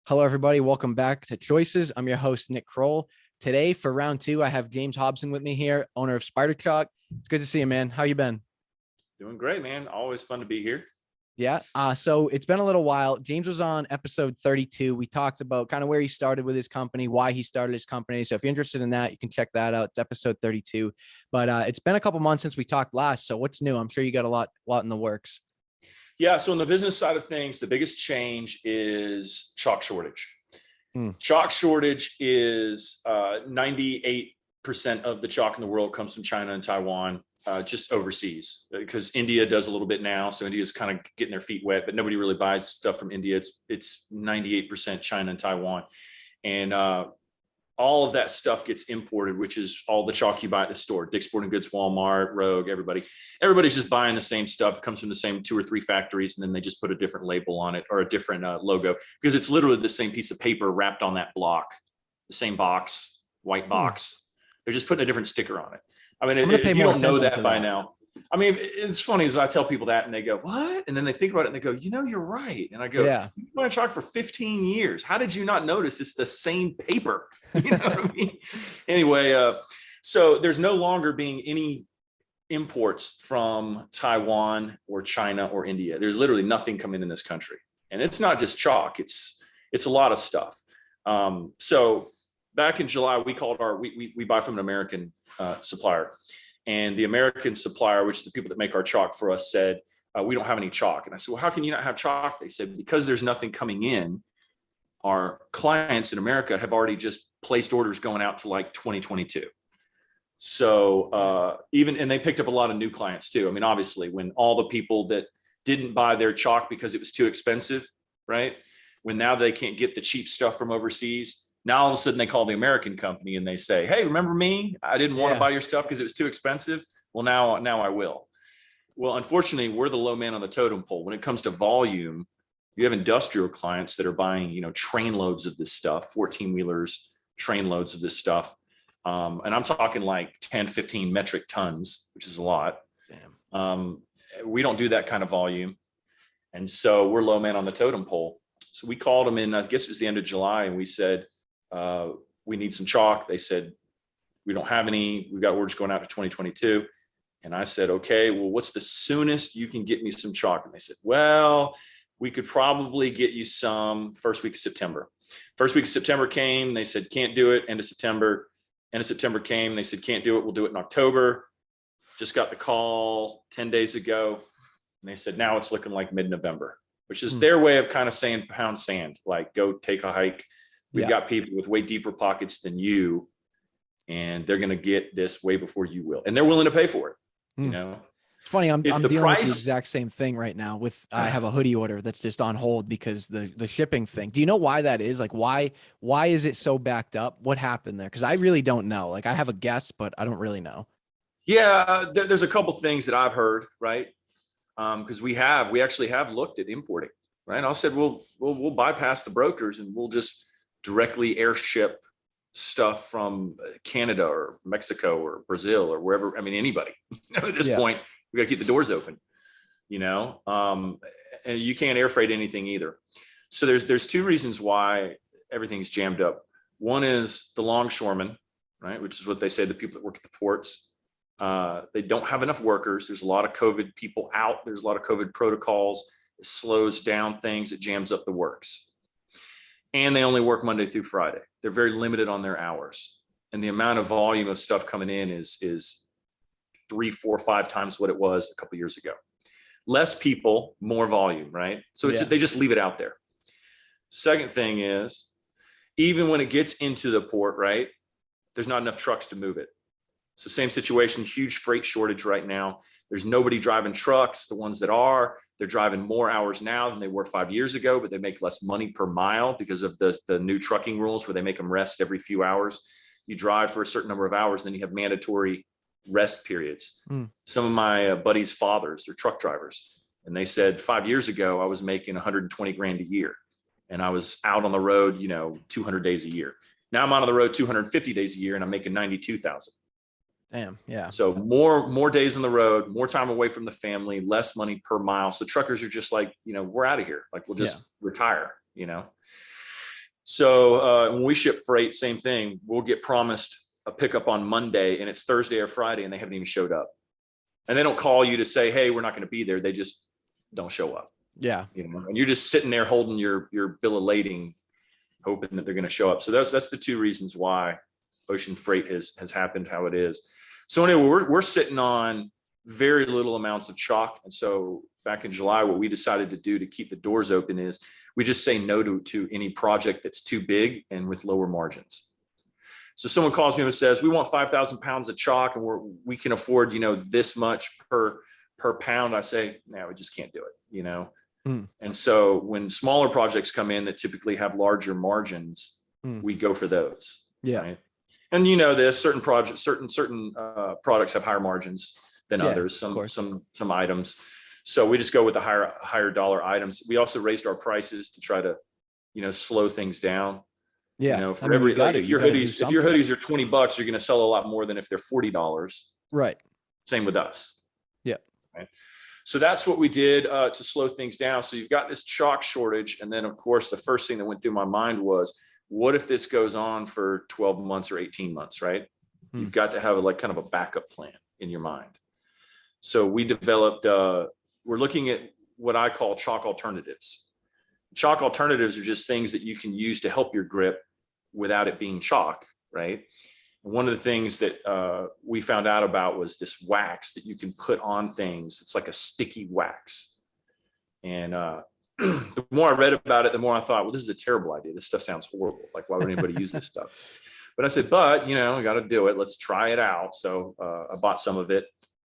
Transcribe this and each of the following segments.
Hello, everybody. Welcome back to Choices. I'm your host, Nick Kroll. Today, for round two, I have James Hobson with me here, owner of Spider Chalk. It's good to see you, man. How you been? Doing great, man. Always fun to be here. Yeah. So it's been a little while. James was on episode 32. We talked about kind of where he started with his company, why he started his company. So if you're interested in that, you can check that out. It's episode 32. But it's been a couple months since we talked last. So what's new? I'm sure you got a lot in the works. Yeah. So on the business side of things, the biggest change is chalk shortage. Chalk shortage is 98% of the chalk in the world comes from China and Taiwan, just overseas, because India does a little bit now. So India's kind of getting their feet wet, but nobody really buys stuff from India. It's 98% China and Taiwan. And all of that stuff gets imported, which is all the chalk you buy at the store, Dick's Sporting Goods, Walmart, Rogue, everybody's just buying the same stuff. It comes from the same 2 or 3 factories, and then they just put a different label on it or a different logo, because it's literally the same piece of paper wrapped on that block, the same box, white box. They're just putting a different sticker on it. I mean, if you don't know that by now, I mean, it's funny as I tell people that and they go, what? And then they think about it and they go, you're right. And I go, yeah, you've been on chalk for 15 years. How did you not notice it's the same paper? You know what I mean? Anyway, so there's no longer being any imports from Taiwan or China or India. There's literally nothing coming in this country. And it's not just chalk. It's a lot of stuff. So back in July, we buy from an American supplier. And the American supplier, which is the people that make our chalk for us, said, we don't have any chalk. And I said, well, how can you not have chalk? They said, because there's nothing coming in. Our clients in America have already just placed orders going out to like 2022. So and they picked up a lot of new clients too. I mean, obviously, when all the people that didn't buy their chalk because it was too expensive, right? When now they can't get the cheap stuff from overseas, now all of a sudden they call the American company and they say, hey, remember me? I didn't want to buy your stuff because it was too expensive. Well, now I will. Well, unfortunately, we're the low man on the totem pole. When it comes to volume, you have industrial clients that are buying, train loads of this stuff, 14-wheelers, train loads of this stuff. And I'm talking like 10, 15 metric tons, which is a lot. Damn. We don't do that kind of volume. And so we're low man on the totem pole. So we called them in, I guess it was the end of July, and we said, we need some chalk. They said, we don't have any. We've got orders going out to 2022. And I said, okay, well, what's the soonest you can get me some chalk? And they said, well, we could probably get you some first week of September. First week of September came. They said, can't do it. End of September. End of September came. They said, can't do it. We'll do it in October. Just got the call 10 days ago. And they said, now it's looking like mid-November, which is their way of kind of saying pound sand, like go take a hike. We've got people with way deeper pockets than you, and they're going to get this way before you will. And they're willing to pay for it. It's funny. I'm dealing with the exact same thing right now I have a hoodie order that's just on hold because the shipping thing. Do you know why that is? Like, why is it so backed up? What happened there? Cause I really don't know. Like I have a guess, but I don't really know. Yeah. There's a couple things that I've heard, right? Cause we actually have looked at importing, right? I said, we'll bypass the brokers and we'll just directly airship stuff from Canada or Mexico or Brazil or wherever. I mean, anybody at this point, we got to keep the doors open, and you can't air freight anything either. So there's 2 reasons why everything's jammed up. One is the longshoremen, right? Which is what they say, the people that work at the ports. They don't have enough workers. There's a lot of COVID people out. There's a lot of COVID protocols. It slows down things. It jams up the works. And they only work Monday through Friday. They're very limited on their hours. And the amount of volume of stuff coming in is 3, 4, 5 times what it was a couple of years ago. Less people, more volume, right? So they just leave it out there. Second thing is, even when it gets into the port, right, there's not enough trucks to move it. So same situation, huge freight shortage right now. There's nobody driving trucks. The ones that are, they're driving more hours now than they were 5 years ago, but they make less money per mile because of the new trucking rules where they make them rest every few hours. You drive for a certain number of hours, then you have mandatory rest periods. Some of my buddies' fathers, they're truck drivers. And they said 5 years ago, I was making 120 grand a year. And I was out on the road, 200 days a year. Now I'm out on the road 250 days a year and I'm making 92,000. Damn. Yeah. So more days on the road, more time away from the family, less money per mile. So truckers are just like, we're out of here. Like we'll just retire, So when we ship freight, same thing. We'll get promised a pickup on Monday and it's Thursday or Friday and they haven't even showed up. And they don't call you to say, hey, we're not going to be there. They just don't show up. Yeah. And you're just sitting there holding your bill of lading, hoping that they're going to show up. So that's the two reasons why ocean freight has happened how it is. So anyway, we're sitting on very little amounts of chalk. And so back in July, what we decided to do to keep the doors open is we just say no to any project that's too big and with lower margins. So someone calls me and says, we want 5,000 pounds of chalk and we can afford, this much per pound. I say, no, we just can't do it, And so when smaller projects come in that typically have larger margins, we go for those. Yeah. Right? And this certain projects, certain products have higher margins than others, some items. So we just go with the higher dollar items. We also raised our prices to try to, slow things down. Yeah. For every, if your hoodies are $20, you're going to sell a lot more than if they're $40. Right. Same with us. Yeah. Right. So that's what we did to slow things down. So you've got this chalk shortage. And then of course, the first thing that went through my mind was, what if this goes on for 12 months or 18 months, right? You've got to have kind of a backup plan in your mind. So we developed, we're looking at what I call chalk alternatives. Chalk alternatives are just things that you can use to help your grip without it being chalk, right? And one of the things that we found out about was this wax that you can put on things. It's like a sticky wax. And the more I read about it, the more I thought, well, this is a terrible idea. This stuff sounds horrible. Like, why would anybody use this stuff? But I said, we got to do it. Let's try it out. So I bought some of it,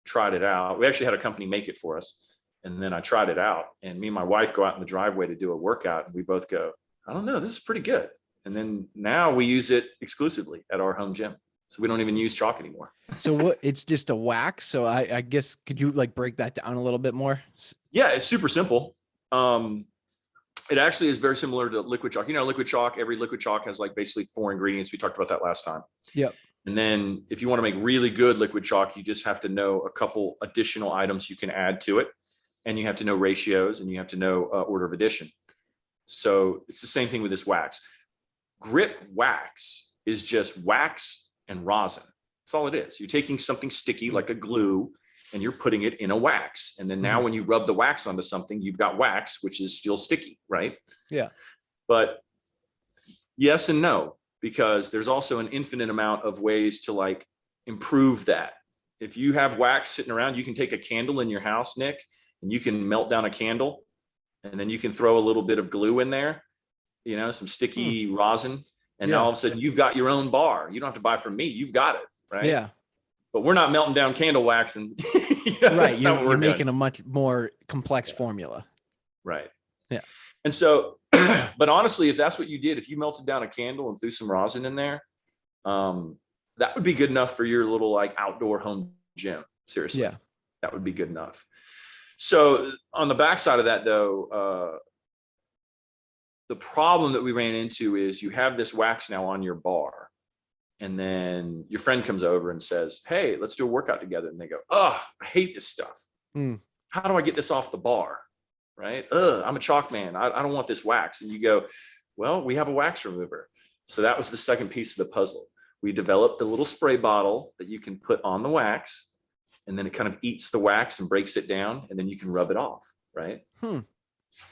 tried it out. We actually had a company make it for us. And then I tried it out. And me and my wife go out in the driveway to do a workout. And we both go, I don't know, this is pretty good. And then now we use it exclusively at our home gym. So we don't even use chalk anymore. So it's just a wax. So I guess, could you break that down a little bit more? Yeah, it's super simple. It actually is very similar to liquid chalk. Liquid chalk, every liquid chalk has basically 4 ingredients. We talked about that last time. Yep. And then if you want to make really good liquid chalk, you just have to know a couple additional items you can add to it. And you have to know ratios and you have to know order of addition. So it's the same thing with this wax. Grip wax is just wax and rosin. That's all it is. You're taking something sticky like a glue and you're putting it in a wax. And then now when you rub the wax onto something, you've got wax, which is still sticky, right? Yeah. But yes and no, because there's also an infinite amount of ways to improve that. If you have wax sitting around, you can take a candle in your house, Nick, and you can melt down a candle and then you can throw a little bit of glue in there, some sticky rosin. And now all of a sudden you've got your own bar. You don't have to buy from me. You've got it. Right. Yeah. But we're not melting down candle wax and right. You're making a much more complex formula. Right. Yeah. And so, but honestly, if that's what you did, if you melted down a candle and threw some rosin in there, that would be good enough for your little outdoor home gym. Seriously. Yeah. That would be good enough. So on the backside of that though, the problem that we ran into is you have this wax now on your bar and then your friend comes over and says, hey, let's do a workout together. And they go, oh, I hate this stuff. How do I get this off the bar? Right? I'm a chalk man. I don't want this wax. And you go, well, we have a wax remover. So that was the second piece of the puzzle. We developed a little spray bottle that you can put on the wax and then it kind of eats the wax and breaks it down and then you can rub it off. Right?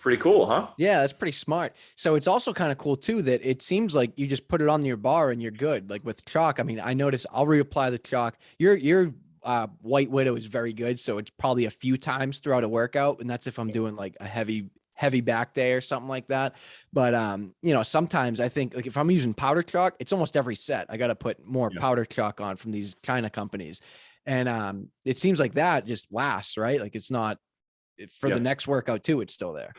Pretty cool, huh? Yeah, that's pretty smart. So it's also kind of cool too that it seems like you just put it on your bar and you're good. Like with chalk, I mean, I notice I'll reapply the chalk. Your White Widow is very good, so it's probably a few times throughout a workout, and that's if I'm doing a heavy back day or something like that. But sometimes I think if I'm using powder chalk, it's almost every set. I got to put more powder chalk on from these China companies, and it seems like that just lasts, right? Like it's not. For the next workout too, it's still there.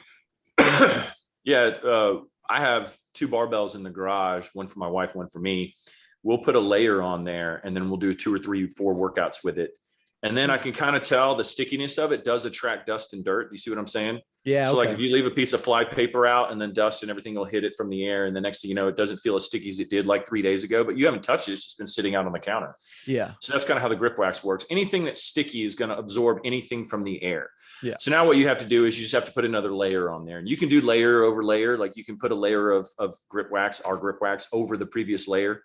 Yeah. I have 2 barbells in the garage, one for my wife, one for me. We'll put a layer on there and then we'll do 2 or 3, 4 workouts with it. And then I can kind of tell the stickiness of it does attract dust and dirt. You see what I'm saying? Yeah. So Okay. like if you leave a piece of fly paper out and then dust and everything will hit it from the air. And the next thing you know, it doesn't feel as sticky as it did like 3 days ago, but you haven't touched it. It's just been sitting out on the counter. Yeah. So that's kind of how the grip wax works. Anything that's sticky is going to absorb anything from the air. Yeah. So now what you have to do is you just have to put another layer on there, and you can do layer over layer. Like you can put a layer of grip wax, our grip wax, over the previous layer.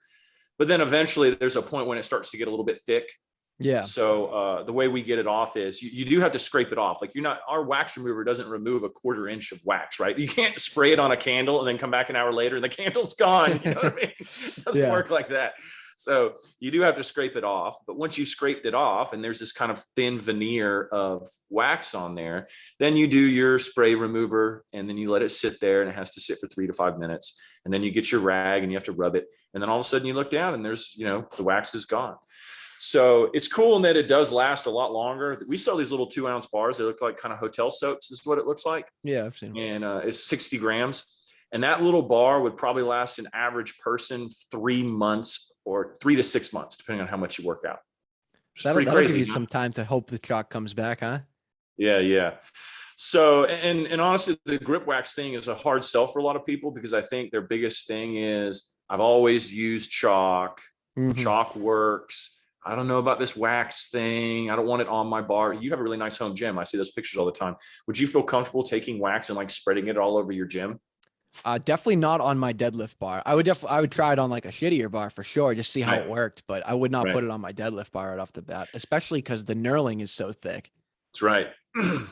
But then eventually there's a point when it starts to get a little bit thick. Yeah. So the way we get it off is you do have to scrape it off. Like our wax remover doesn't remove a 1/4 inch of wax, right? You can't spray it on a candle and then come back an hour later and the candle's gone. You know what I mean? It doesn't work like that. So you do have to scrape it off. But once you scraped it off and there's this kind of thin veneer of wax on there, then you do your spray remover and then you let it sit there, and it has to sit for 3 to 5 minutes. And then you get your rag and you have to rub it. And then all of a sudden you look down and there's, the wax is gone. So it's cool in that it does last a lot longer. We sell these little 2-ounce bars. They look like kind of hotel soaps is what it looks like. Yeah, I've seen them. And it's 60 grams. And that little bar would probably last an average person 3 months or 3 to 6 months, depending on how much you work out. That'll give you some time to hope the chalk comes back, huh? Yeah. So, and honestly, the grip wax thing is a hard sell for a lot of people because I think their biggest thing is I've always used chalk. Mm-hmm. Chalk works. I don't know about this wax thing. I don't want it on my bar. You have a really nice home gym. I see those pictures all the time. Would you feel comfortable taking wax and like spreading it all over your gym? Definitely not on my deadlift bar. I would try it on like a shittier bar for sure, just see how it worked. But I would not put it on my deadlift bar right off the bat, especially because the knurling is so thick. That's right.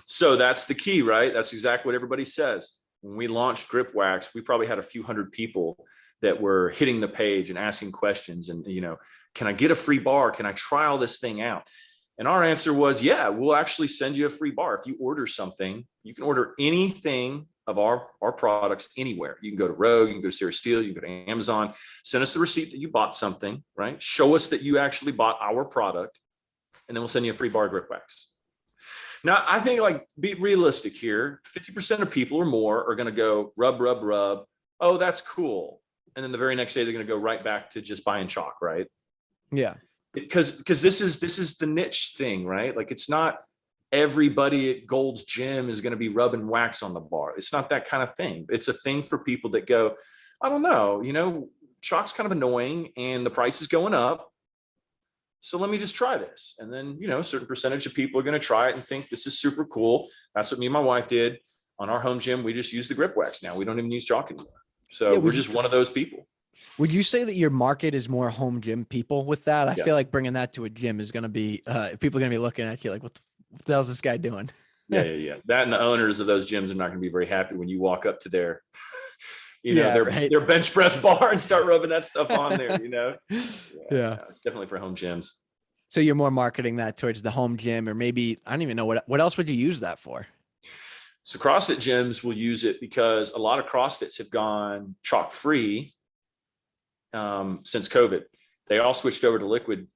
So that's the key, right? That's exactly what everybody says. When we launched grip wax, we probably had a few hundred people that were hitting the page and asking questions and, can I get a free bar? Can I trial this thing out? And our answer was, yeah, we'll actually send you a free bar. If you order something, you can order anything of our products anywhere. You can go to Rogue, you can go to Sarah Steel, you can go to Amazon, send us the receipt that you bought something, right? Show us that you actually bought our product, and then we'll send you a free bar of grip wax. Now, I think be realistic here. 50% of people or more are going to go rub. Oh, that's cool. And then the very next day, they're going to go right back to just buying chalk, right? Yeah. Because this is the niche thing, right? Like it's not everybody at Gold's Gym is going to be rubbing wax on the bar. It's not that kind of thing. It's a thing for people that go, I don't know, chalk's kind of annoying and the price is going up. So let me just try this. And then, a certain percentage of people are going to try it and think this is super cool. That's what me and my wife did on our home gym. We just use the grip wax now. We don't even use chalk anymore. So we're just one of those people. Would you say that your market is more home gym people with that? I feel like bringing that to a gym is going to be, people are going to be looking at you like, what the hell is this guy doing? Yeah. That and the owners of those gyms are not going to be very happy when you walk up to their, their bench press bar and start rubbing that stuff on there, Yeah. It's definitely for home gyms. So you're more marketing that towards the home gym, or maybe, I don't even know what else would you use that for? So CrossFit gyms will use it because a lot of CrossFits have gone chalk free since COVID. They all switched over to liquid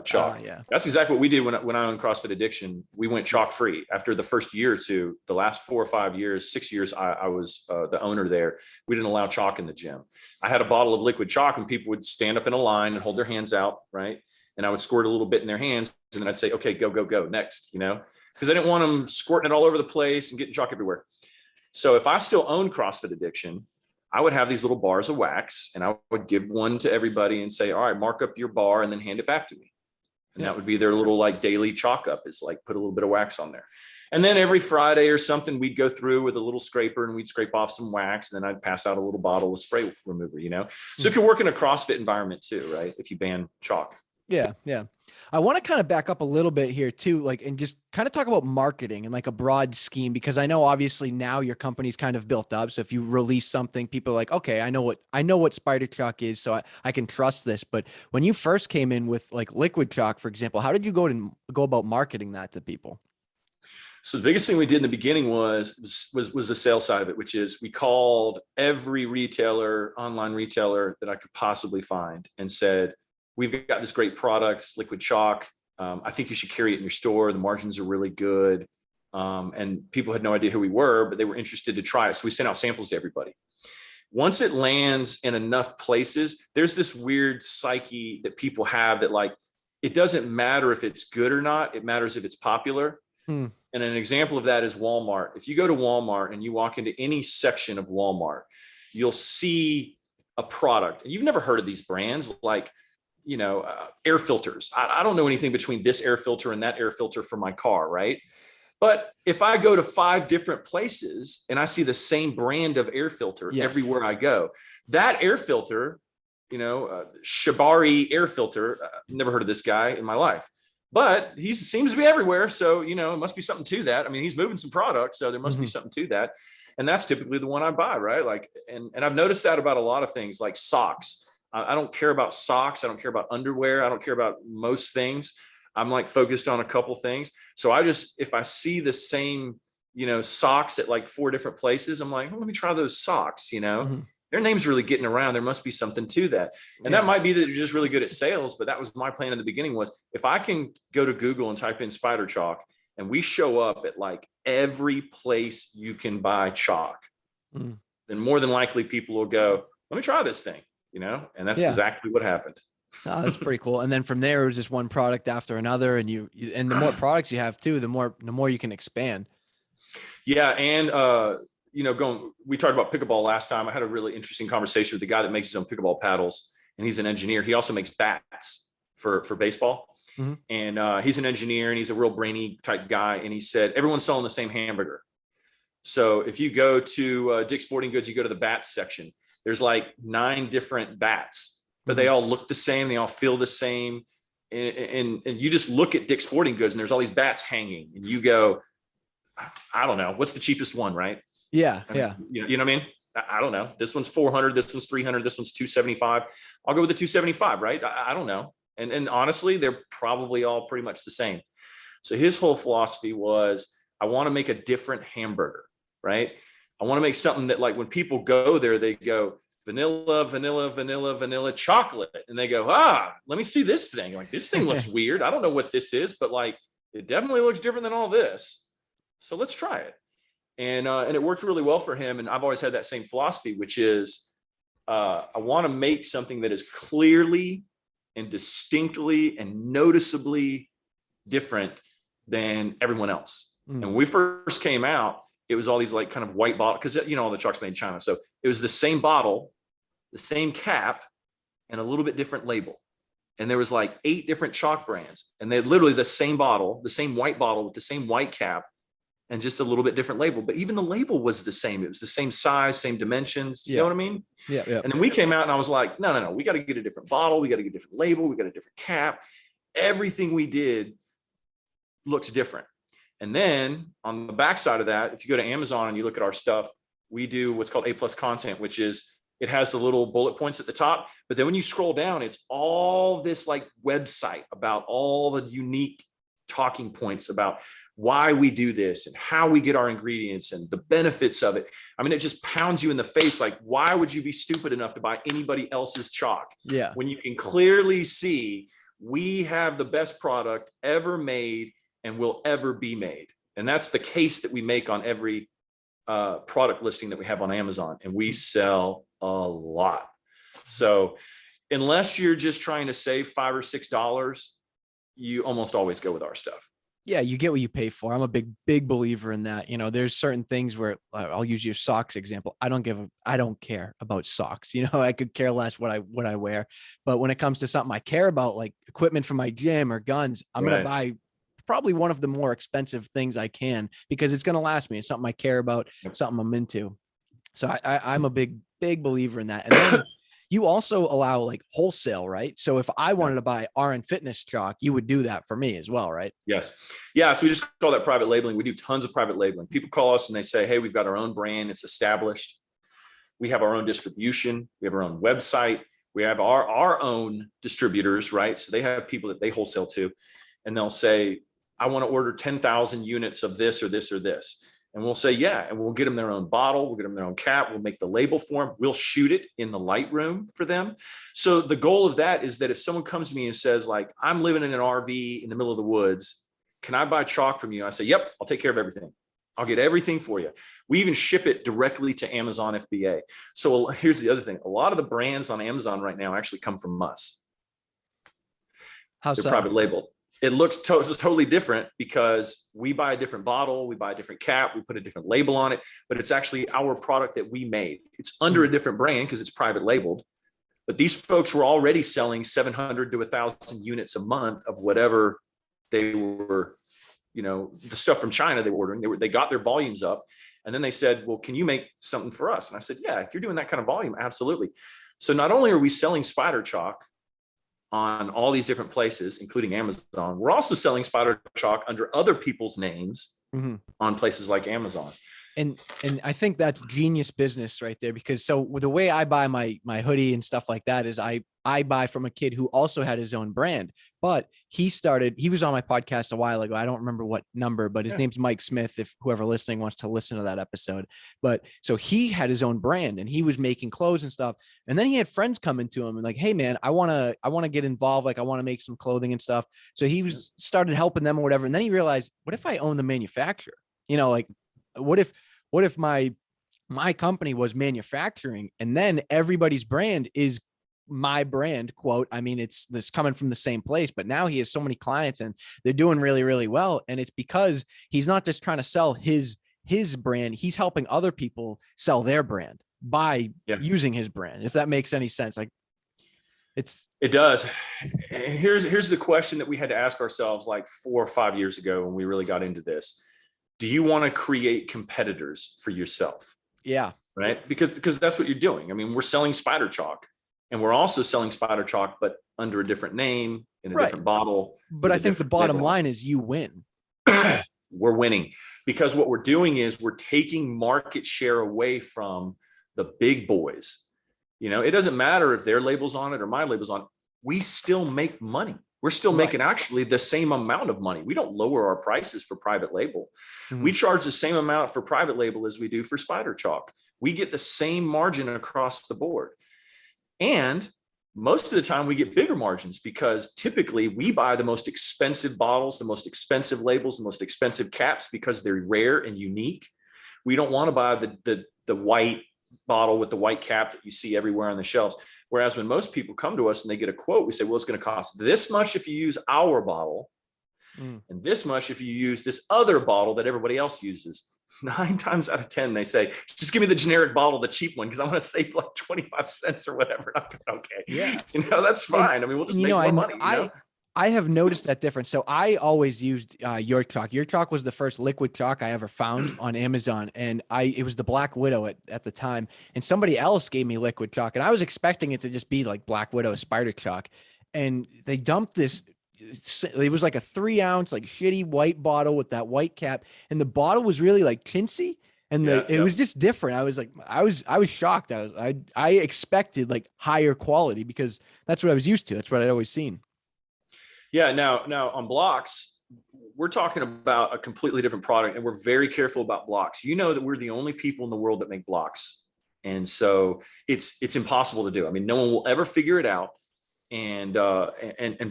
chalk. Yeah. That's exactly what we did when I owned CrossFit Addiction. We went chalk free after the first year or two. The last 4 or 5 years, 6 years, I was the owner there. We didn't allow chalk in the gym. I had a bottle of liquid chalk and people would stand up in a line and hold their hands out, right? And I would squirt a little bit in their hands and then I'd say, okay, go next, because I didn't want them squirting it all over the place and getting chalk everywhere. So if I still owned CrossFit Addiction, I would have these little bars of wax and I would give one to everybody and say, all right, mark up your bar and then hand it back to me. And that would be their little daily chalk up, is put a little bit of wax on there. And then every Friday or something, we'd go through with a little scraper and we'd scrape off some wax. And then I'd pass out a little bottle of spray remover, So it could work in a CrossFit environment too, right? If you ban chalk. Yeah. I want to kind of back up a little bit here too, and just kind of talk about marketing and a broad scheme, because I know obviously now your company's kind of built up. So if you release something, people are like, okay, I know what spider chalk is, so I can trust this. But when you first came in with liquid chalk, for example, how did you go about marketing that to people? So the biggest thing we did in the beginning was the sales side of it, which is we called every online retailer that I could possibly find and said, we've got this great product, liquid chalk. I think you should carry it in your store. The margins are really good. And people had no idea who we were, but they were interested to try it. So we sent out samples to everybody. Once it lands in enough places, there's this weird psyche that people have that it doesn't matter if it's good or not. It matters if it's popular. And an example of that is Walmart. If you go to Walmart and you walk into any section of Walmart, you'll see a product. And you've never heard of these brands like, air filters. I don't know anything between this air filter and that air filter for my car, right? But if I go to 5 different places and I see the same brand of air filter everywhere I go, that air filter, Shibari air filter, never heard of this guy in my life, but he seems to be everywhere. So, it must be something to that. I mean, he's moving some products, so there must be something to that. And that's typically the one I buy, right? Like, and I've noticed that about a lot of things like socks. I don't care about socks. I don't care about underwear. I don't care about most things. I'm like focused on a couple things. So if I see the same, socks at like 4 different places, I'm like, let me try those socks, Their name's really getting around. There must be something to that. And that might be that you're just really good at sales, but that was my plan in the beginning was if I can go to Google and type in spider chalk and we show up at like every place you can buy chalk, then more than likely people will go, let me try this thing, and that's exactly what happened. Oh, that's pretty cool. And then from there, it was just one product after another. And and the more products you have too, the more you can expand. Yeah. And, we talked about pickleball last time. I had a really interesting conversation with the guy that makes his own pickleball paddles, and he's an engineer. He also makes bats for baseball. And he's an engineer and he's a real brainy type guy. And he said, everyone's selling the same hamburger. So if you go to Dick's Sporting Goods, you go to the bats section, there's like 9 different bats, but they all look the same. They all feel the same. And you just look at Dick's Sporting Goods and there's all these bats hanging and you go, I don't know, what's the cheapest one, right? Yeah. You know what I mean? I don't know. This one's 400. This one's 300. This one's 275. I'll go with the 275, right? I don't know. And honestly, they're probably all pretty much the same. So his whole philosophy was, I want to make a different hamburger, right? I want to make something that like when people go there, they go vanilla, vanilla, vanilla, vanilla, chocolate. And they go, let me see this thing. Like this thing looks weird. I don't know what this is, but like, it definitely looks different than all this. So let's try it. And it worked really well for him. And I've always had that same philosophy, which is I want to make something that is clearly and distinctly and noticeably different than everyone else. And when we first came out, it was all these like kind of white bottle, because all the chalk's made in China. So it was the same bottle, the same cap, and a little bit different label. And there was like 8 different chalk brands, and they had literally the same bottle, the same white bottle with the same white cap, and just a little bit different label. But even the label was the same. It was the same size, same dimensions. You know what I mean? Yeah. And then we came out and I was like, no. We got to get a different bottle. We got to get a different label. We got a different cap. Everything we did looks different. And then on the backside of that, if you go to Amazon and you look at our stuff, we do what's called A+ content, which is it has the little bullet points at the top. But then when you scroll down, it's all this like website about all the unique talking points about why we do this and how we get our ingredients and the benefits of it. I mean, it just pounds you in the face. Like, why would you be stupid enough to buy anybody else's chalk? Yeah. When you can clearly see we have the best product ever made and will ever be made. And that's the case that we make on every product listing that we have on Amazon. And we sell a lot. So unless you're just trying to save $5 or $6, you almost always go with our stuff. Yeah, you get what you pay for. I'm a big believer in that. There's certain things where I'll use your socks example. I don't care about socks. I could care less what I wear. But when it comes to something I care about, like equipment for my gym or guns, I'm going to buy probably one of the more expensive things I can because it's going to last me. It's something I care about, something I'm into. So I'm a big believer in that. And then you also allow like wholesale, right? So if I wanted to buy RN Fitness chalk, you would do that for me as well, right? Yes. Yeah. So we just call that private labeling. We do tons of private labeling. People call us and they say, hey, we've got our own brand. It's established. We have our own distribution. We have our own website. We have our own distributors, right? So they have people that they wholesale to, and they'll say, I want to order 10,000 units of this or this or this. And we'll say, yeah, and we'll get them their own bottle. We'll get them their own cap. We'll make the label for them. We'll shoot it in the Lightroom for them. So the goal of that is that if someone comes to me and says like, I'm living in an RV in the middle of the woods, can I buy chalk from you? I say, yep, I'll take care of everything. I'll get everything for you. We even ship it directly to Amazon FBA. So here's the other thing. A lot of the brands on Amazon right now actually come from us. How They're so? private labeled. It looks totally different because we buy a different bottle, we buy a different cap, we put a different label on it, but it's actually our product that we made. It's under a different brand because it's private labeled. But these folks were already selling 700 to 1,000 units a month of whatever they were, the stuff from China they were ordering. They got their volumes up, and then they said, well, can you make something for us? And I said, yeah, if you're doing that kind of volume, absolutely. So not only are we selling Spider Chalk on all these different places, including Amazon, we're also selling Spider Chalk under other people's names on places like Amazon. And I think that's genius business right there, because so the way I buy my hoodie and stuff like that is I buy from a kid who also had his own brand, but he was on my podcast a while ago. I don't remember what number, but his name's Mike Smith, if whoever listening wants to listen to that episode. But so he had his own brand and he was making clothes and stuff. And then he had friends coming to him and like, hey man, I want to get involved. Like I want to make some clothing and stuff. So he started helping them or whatever. And then he realized, what if I own the manufacturer? Like what if my company was manufacturing and then everybody's brand is my brand, quote. I mean, it's coming from the same place, but now he has so many clients and they're doing really, really well. And it's because he's not just trying to sell his brand. He's helping other people sell their brand by using his brand. If that makes any sense. Like it does. And here's the question that we had to ask ourselves like 4 or 5 years ago when we really got into this. Do you want to create competitors for yourself? Yeah. Right. Because that's what you're doing. I mean, we're selling Spider Chalk and we're also selling Spider Chalk, but under a different name in a different bottle. But I think the bottom line is you win. We're winning because what we're doing is we're taking market share away from the big boys. It doesn't matter if their label's on it or my label's on it. We still make money. We're still making actually the same amount of money. We don't lower our prices for private label. We charge the same amount for private label as we do for Spider Chalk. We get the same margin across the board. And most of the time we get bigger margins because typically we buy the most expensive bottles, the most expensive labels, the most expensive caps because they're rare and unique. We don't want to buy the white bottle with the white cap that you see everywhere on the shelves. Whereas when most people come to us and they get a quote, we say, well, it's going to cost this much if you use our bottle and this much if you use this other bottle that everybody else uses. 9 times out of 10, they say, just give me the generic bottle, the cheap one, because I'm going to save like 25 cents or whatever. Okay. Yeah. That's fine. I mean, we'll just make more money. I have noticed that difference. So I always used Your Chalk. Your Chalk was the first liquid chalk I ever found on Amazon. And it was the Black Widow at the time. And somebody else gave me liquid chalk. And I was expecting it to just be like Black Widow Spider Chalk. And they dumped this. It was like a 3-ounce, like shitty white bottle with that white cap. And the bottle was really like chintzy. And it was just different. I was like, I was shocked. I expected like higher quality because that's what I was used to. That's what I'd always seen. Yeah. Now on blocks, we're talking about a completely different product and we're very careful about blocks. That we're the only people in the world that make blocks. And so it's impossible to do. I mean, no one will ever figure it out. And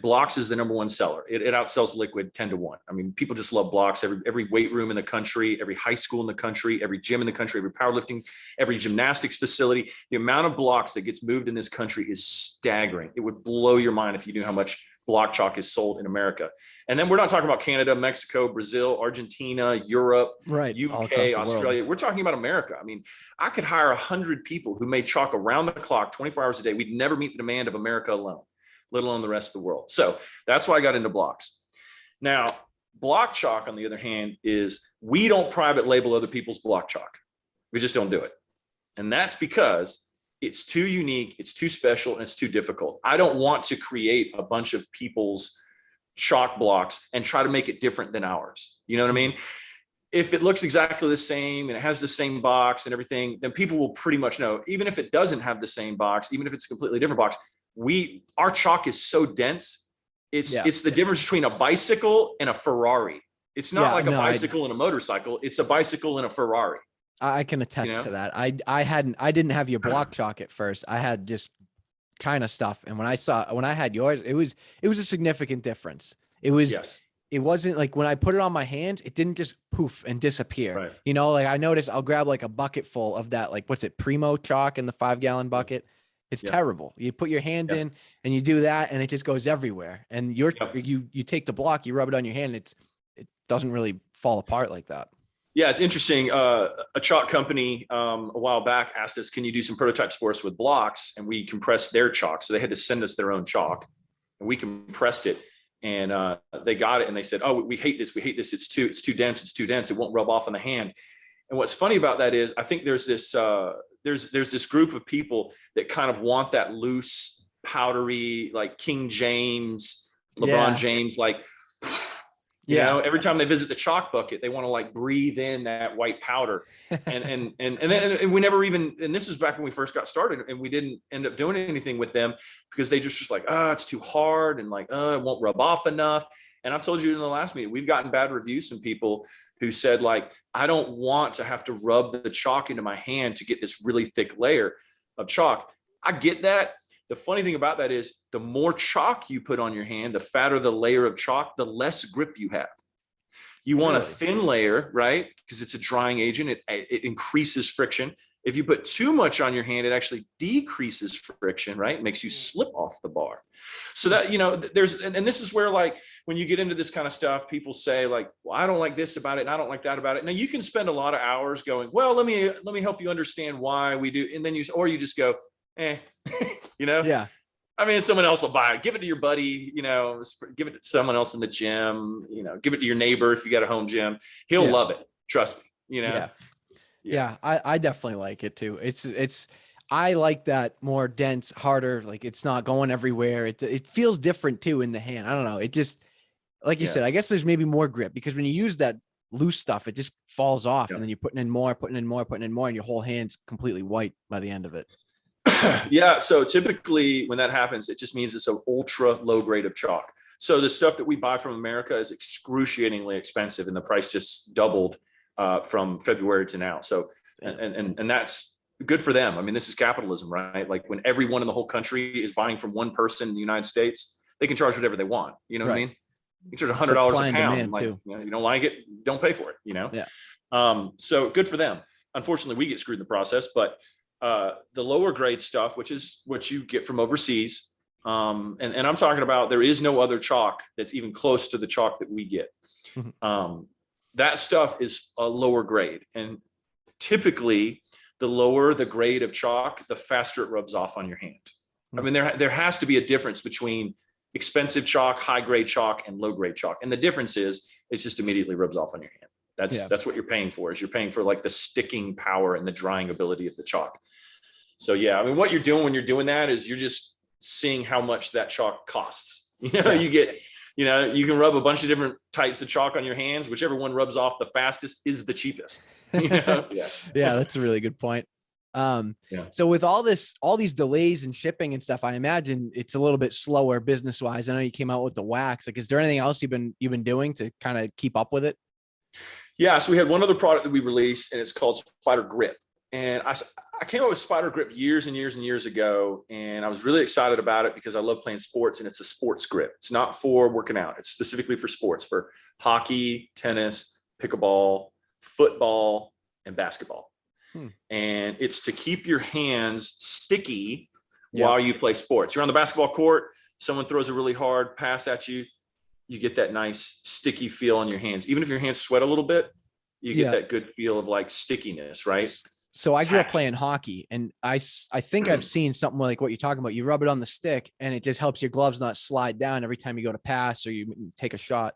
blocks is the number one seller. It outsells liquid 10-1. I mean, people just love blocks. Every weight room in the country, every high school in the country, every gym in the country, every powerlifting, every gymnastics facility, the amount of blocks that gets moved in this country is staggering. It would blow your mind if you knew how much block chalk is sold in America. And then we're not talking about Canada, Mexico, Brazil, Argentina, Europe, UK, Australia. We're talking about America. I mean, I could hire 100 people who made chalk around the clock, 24 hours a day. We'd never meet the demand of America alone, let alone the rest of the world. So that's why I got into blocks. Now, block chalk, on the other hand, is we don't private label other people's block chalk. We just don't do it. And that's because it's too unique, it's too special, and it's too difficult. I don't want to create a bunch of people's chalk blocks and try to make it different than ours. You know what I mean? If it looks exactly the same and it has the same box and everything, then people will pretty much know. Even if it doesn't have the same box, even if it's a completely different box, our chalk is so dense. It's the difference between a bicycle and a Ferrari. It's not like a bicycle and a motorcycle. It's a bicycle and a Ferrari. I can attest to that. I didn't have your block chalk at first. I had just China stuff. And when I had yours, it was a significant difference. It wasn't like when I put it on my hands, it didn't just poof and disappear. Right. Like I noticed I'll grab like a bucket full of that, like, what's it? Primo chalk in the 5-gallon bucket. It's terrible. You put your hand in and you do that and it just goes everywhere. And you take the block, you rub it on your hand. It doesn't really fall apart like that. Yeah, it's interesting. A chalk company a while back asked us, can you do some prototypes for us with blocks? And we compressed their chalk. So they had to send us their own chalk and we compressed it. And they got it and they said, oh, we hate this. We hate this. It's too dense. It's too dense. It won't rub off on the hand. And what's funny about that is I think there's this there's this group of people that kind of want that loose, powdery, like King James, LeBron James, like, you know, every time they visit the chalk bucket, they want to like breathe in that white powder. And we never even, and this was back when we first got started and we didn't end up doing anything with them because they just like, oh, it's too hard. And like, oh, it won't rub off enough. And I've told you in the last meeting, we've gotten bad reviews from people who said like, I don't want to have to rub the chalk into my hand to get this really thick layer of chalk. I get that. The funny thing about that is the more chalk you put on your hand, the fatter the layer of chalk, the less grip you have. You want a thin layer, right? Because it's a drying agent. It increases friction. If you put too much on your hand, it actually decreases friction, right? It makes you slip off the bar. So that, you know, and this is where like, when you get into this kind of stuff, people say like, well, I don't like this about it. And I don't like that about it. Now you can spend a lot of hours going, well, let me help you understand why we do. And then you just go, you know? Yeah. I mean, someone else will buy it. Give it to your buddy, you know, give it to someone else in the gym, you know, give it to your neighbor if you got a home gym. He'll love it. Trust me, you know? Yeah. I definitely like it too. I like that more dense, harder, like it's not going everywhere. It feels different too in the hand. I don't know. It just, like you said, I guess there's maybe more grip because when you use that loose stuff, it just falls off and then you're putting in more, and your whole hand's completely white by the end of it. Yeah. So typically when that happens, it just means it's an ultra low grade of chalk. So the stuff that we buy from America is excruciatingly expensive and the price just doubled from February to now. So, and that's good for them. I mean, this is capitalism, right? Like when everyone in the whole country is buying from one person in the United States, they can charge whatever they want. You know what I mean? You can charge $100 a pound. Like, you know, you don't like it, don't pay for it, you know? Yeah. So good for them. Unfortunately, we get screwed in the process, but the lower grade stuff, which is what you get from overseas. And I'm talking about, there is no other chalk that's even close to the chalk that we get. That stuff is a lower grade. And typically the lower the grade of chalk, the faster it rubs off on your hand. I mean, there has to be a difference between expensive chalk, high grade chalk, and low grade chalk. And the difference is it just immediately rubs off on your hand. That's what you're paying for, is you're paying for like the sticking power and the drying ability of the chalk. So yeah, I mean, what you're doing when you're doing that is you're just seeing how much that chalk costs. You know, you get, you know, you can rub a bunch of different types of chalk on your hands. Whichever one rubs off the fastest is the cheapest. You know? Yeah, that's a really good point. So with all these delays and shipping and stuff, I imagine it's a little bit slower business wise. I know you came out with the wax. Like, is there anything else you've been doing to kind of keep up with it? Yeah. So we had one other product that we released and it's called Spider Grip. And I came up with Spider Grip years and years and years ago. And I was really excited about it because I love playing sports and it's a sports grip. It's not for working out. It's specifically for sports, for hockey, tennis, pickleball, football, and basketball. And it's to keep your hands sticky while you play sports. You're on the basketball court, someone throws a really hard pass at you, you get that nice sticky feel on your hands. Even if your hands sweat a little bit, you get that good feel of like stickiness, right? So I grew up playing hockey, and I think I've seen something like what you're talking about. You rub it on the stick and it just helps your gloves not slide down every time you go to pass or you take a shot.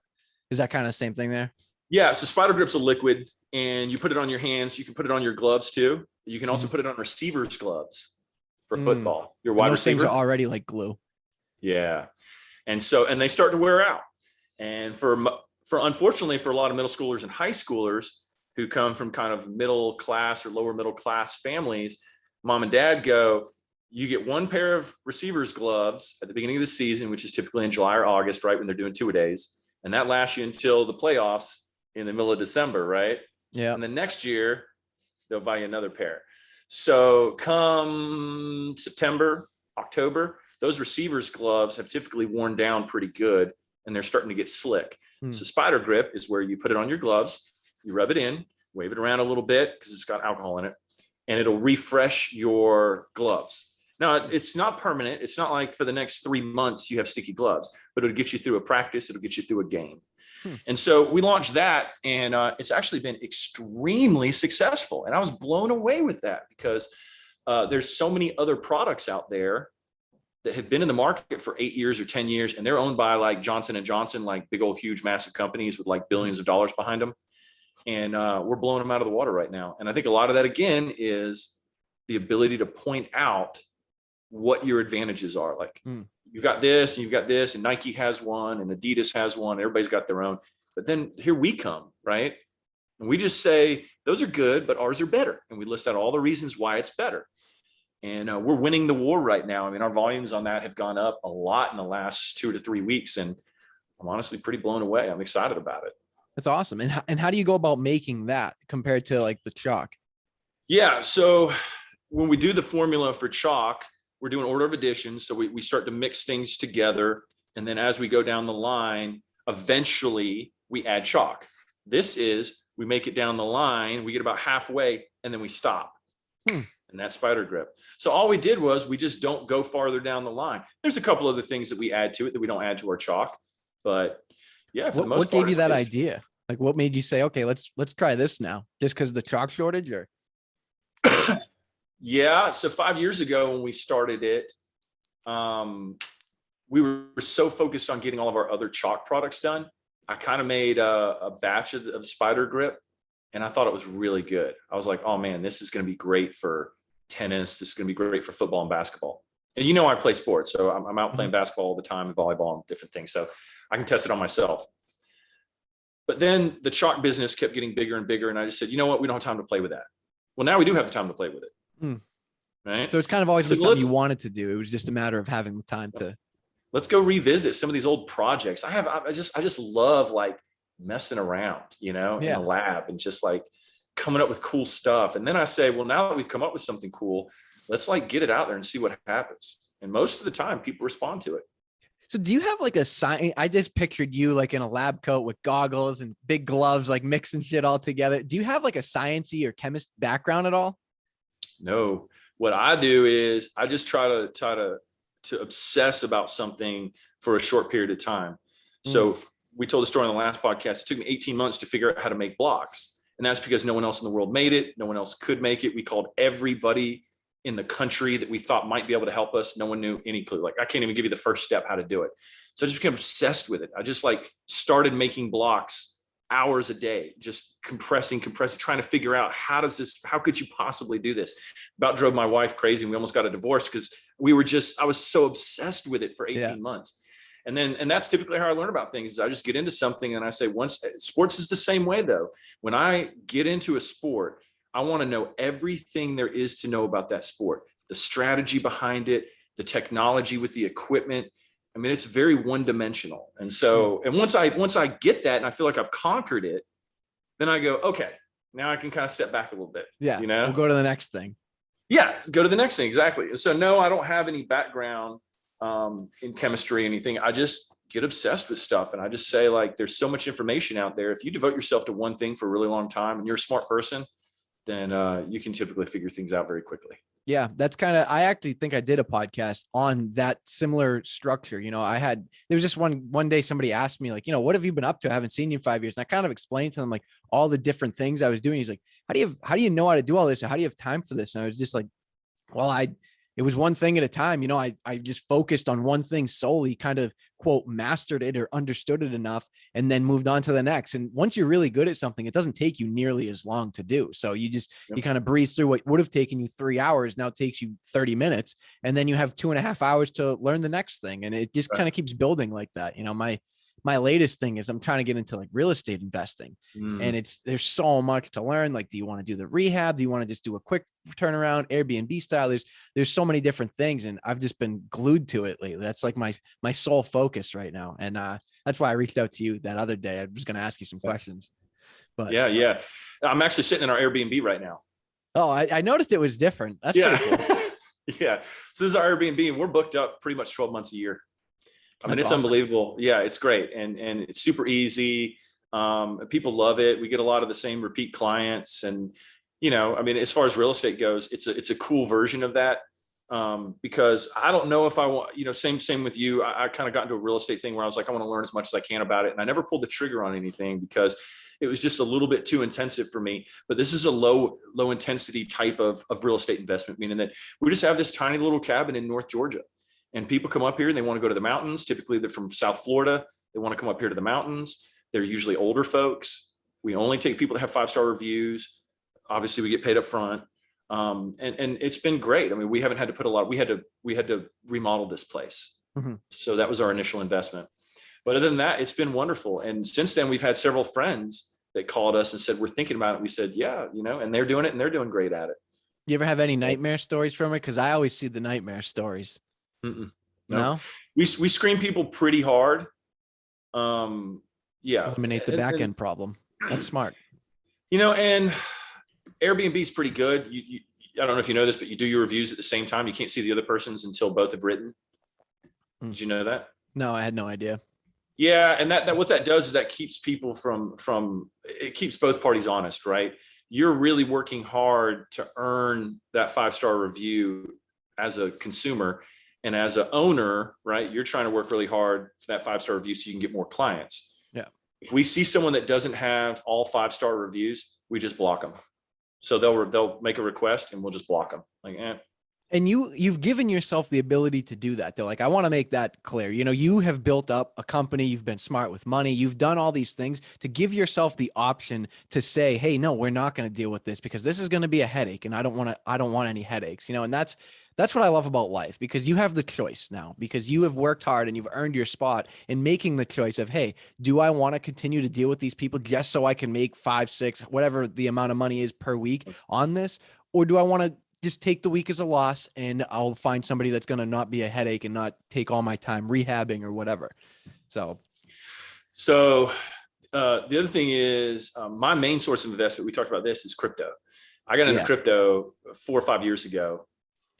Is that kind of the same thing there? Yeah. So Spider Grip's a liquid and you put it on your hands. You can put it on your gloves too. You can also put it on receiver's gloves for football. Your wide receiver. Things are already like glue. Yeah. And they start to wear out. And for unfortunately, for a lot of middle schoolers and high schoolers who come from kind of middle class or lower middle class families, mom and dad go, you get one pair of receiver's gloves at the beginning of the season, which is typically in July or August, right? When they're doing two-a-days. And that lasts you until the playoffs in the middle of December, right? Yeah. And then next year, they'll buy you another pair. So come September, October, those receivers gloves have typically worn down pretty good and they're starting to get slick. So Spider Grip is where you put it on your gloves, you rub it in, wave it around a little bit because it's got alcohol in it, and it'll refresh your gloves. Now, it's not permanent. It's not like for the next 3 months you have sticky gloves, but it'll get you through a practice. It'll get you through a game. And so we launched that, and it's actually been extremely successful. And I was blown away with that because there's so many other products out there that have been in the market for 8 years or 10 years, and they're owned by like Johnson and Johnson, like big old, huge, massive companies with like billions of dollars behind them. And we're blowing them out of the water right now. And I think a lot of that, again, is the ability to point out what your advantages are. Like you've got this and you've got this, and Nike has one and Adidas has one. Everybody's got their own. But then here we come, right? And we just say, those are good, but ours are better. And we list out all the reasons why it's better. And we're winning the war right now. I mean, our volumes on that have gone up a lot in the last 2 to 3 weeks. And I'm honestly pretty blown away. I'm excited about it. That's awesome. And how do you go about making that compared to like the chalk? Yeah. So when we do the formula for chalk, we're doing order of addition. So we start to mix things together. And then as we go down the line, eventually we add chalk. This is, we make it down the line, we get about halfway, and then we stop. And that's spider grip. So all we did was we just don't go farther down the line. There's a couple other things that we add to it that we don't add to our chalk. But yeah, for the most part, what gave you that idea? Like what made you say, okay, let's try this now? Just because of the chalk shortage, or? Yeah. So 5 years ago when we started it, we were so focused on getting all of our other chalk products done. I kind of made a batch of spider grip, and I thought it was really good. I was like, oh man, this is going to be great for tennis. This is going to be great for football and basketball. And you know, I play sports, so I'm out playing basketball all the time, and volleyball and different things. So I can test it on myself. But then the chalk business kept getting bigger and bigger. And I just said, you know what? We don't have time to play with that. Well, now we do have the time to play with it. Right. So it's kind of always been something you wanted to do. It was just a matter of having the time to. Let's go revisit some of these old projects. I just love like messing around, you know, in the lab and just like coming up with cool stuff. And then I say, well, now that we've come up with something cool, let's like get it out there and see what happens. And most of the time people respond to it. So do you have like a sign? I just pictured you like in a lab coat with goggles and big gloves, like mixing shit all together. Do you have like a sciencey or chemist background at all? No. What I do is I just try to obsess about something for a short period of time. So we told the story on the last podcast. It took me 18 months to figure out how to make blocks. And that's because no one else in the world made it. No one else could make it. We called everybody in the country that we thought might be able to help us. No one knew any clue. Like I can't even give you the first step how to do it. So I just became obsessed with it. I just like started making blocks hours a day, just compressing, trying to figure out how could you possibly do this? About drove my wife crazy. And we almost got a divorce because I was so obsessed with it for 18 months. And that's typically how I learn about things is I just get into something and I say, sports is the same way though. When I get into a sport, I want to know everything there is to know about that sport, the strategy behind it, the technology with the equipment. I mean, it's very one-dimensional. And so, and once I get that and I feel like I've conquered it, then I go, okay, now I can kind of step back a little bit. Yeah. You know, we'll go to the next thing. Yeah. Go to the next thing. Exactly. So no, I don't have any background in chemistry or anything. I just get obsessed with stuff. And I just say like, there's so much information out there. If you devote yourself to one thing for a really long time and you're a smart person, then you can typically figure things out very quickly. Yeah, that's kind of, I actually think I did a podcast on that similar structure. You know, there was just one day somebody asked me like, you know, what have you been up to? I haven't seen you in 5 years. And I kind of explained to them like all the different things I was doing. He's like, how do you know how to do all this? Or how do you have time for this? And I was just like, well, it was one thing at a time. You know, I just focused on one thing solely, kind of quote, mastered it or understood it enough, and then moved on to the next. And once you're really good at something, it doesn't take you nearly as long to do. So you kind of breeze through what would have taken you 3 hours. Now takes you 30 minutes. And then you have 2.5 hours to learn the next thing. And it just kind of keeps building like that. You know, my latest thing is I'm trying to get into like real estate investing, and there's so much to learn. Like, do you want to do the rehab? Do you want to just do a quick turnaround Airbnb style? There's so many different things, and I've just been glued to it lately. That's like my sole focus right now. And that's why I reached out to you that other day. I was going to ask you some questions, but yeah. I'm actually sitting in our Airbnb right now. Oh, I noticed it was different. That's pretty cool. Yeah. So this is our Airbnb, and we're booked up pretty much 12 months a year. I mean, it's awesome. Unbelievable. Yeah, it's great. And it's super easy. People love it. We get a lot of the same repeat clients. And, you know, I mean, as far as real estate goes, it's a cool version of that. because I don't know if I want, same with you. I kind of got into a real estate thing where I was like, I want to learn as much as I can about it. And I never pulled the trigger on anything because it was just a little bit too intensive for me. But this is a low intensity type of real estate investment, meaning that we just have this tiny little cabin in North Georgia, and people come up here and they want to go to the mountains. Typically they're from South Florida. They want to come up here to the mountains. They're usually older folks. We only take people that have 5-star reviews. Obviously we get paid up front. And it's been great. I mean, we haven't had to put a lot, we had to remodel this place. Mm-hmm. So that was our initial investment. But other than that, it's been wonderful. And since then we've had several friends that called us and said, we're thinking about it. We said, yeah, and they're doing it and they're doing great at it. You ever have any nightmare stories from it? Cause I always see the nightmare stories. No, we screen people pretty hard. Yeah. Eliminate the back end problem. That's smart. And Airbnb is pretty good. I don't know if you know this, but you do your reviews at the same time. You can't see the other person's until both have written. Did you know that? No, I had no idea. Yeah. And that what that does is that keeps people from it keeps both parties honest, right? You're really working hard to earn that 5-star review as a consumer, and as an owner, right? You're trying to work really hard for that 5-star review so you can get more clients. Yeah. If we see someone that doesn't have all 5-star reviews, we just block them. So they'll make a request and we'll just block them. And you've given yourself the ability to do that. They're like, I want to make that clear. You have built up a company. You've been smart with money. You've done all these things to give yourself the option to say, hey, no, we're not going to deal with this because this is going to be a headache. And I don't want any headaches, and that's what I love about life, because you have the choice now, because you have worked hard and you've earned your spot in making the choice of, hey, do I want to continue to deal with these people just so I can make 5, 6, whatever the amount of money is per week on this? Or do I want to just take the week as a loss and I'll find somebody that's going to not be a headache and not take all my time rehabbing or whatever. So the other thing is my main source of investment, we talked about this, is crypto. I got into crypto 4 or 5 years ago.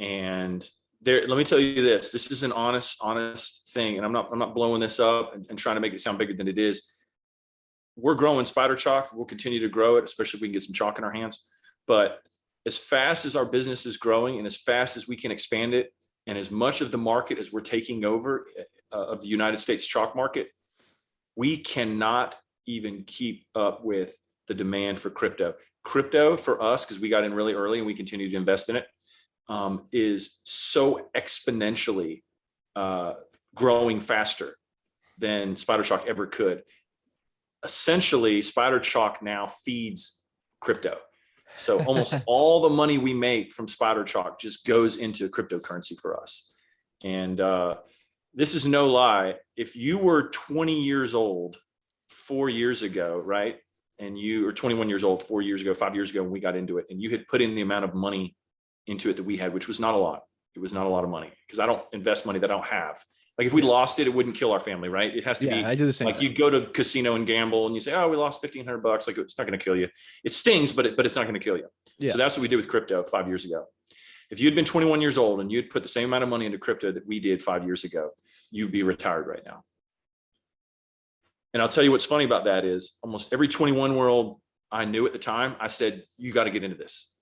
And let me tell you this is an honest thing. And I'm not blowing this up and trying to make it sound bigger than it is. We're growing Spider Chalk. We'll continue to grow it, especially if we can get some chalk in our hands. But as fast as our business is growing and as fast as we can expand it, and as much of the market as we're taking over of the United States chalk market, we cannot even keep up with the demand for crypto. Crypto for us, because we got in really early and we continue to invest in it, is so exponentially growing faster than Spider Chalk ever could. Essentially, Spider Chalk now feeds crypto. So almost all the money we make from Spider Chalk just goes into cryptocurrency for us. And this is no lie. If you were 20 years old 4 years ago, right? And you were 21 years old 4 years ago, 5 years ago when we got into it, and you had put in the amount of money into it that we had, which was not a lot. It was not a lot of money, because I don't invest money that I don't have. Like if we lost it, it wouldn't kill our family, right? It has to be. I do the same. Like you go to casino and gamble and you say, oh, we lost $1,500. Like it's not going to kill you. It stings, but it's not going to kill you. Yeah. So that's what we did with crypto 5 years ago. If you'd been 21 years old and you'd put the same amount of money into crypto that we did 5 years ago, you'd be retired right now. And I'll tell you what's funny about that is almost every 21-year-old I knew at the time, I said, you got to get into this.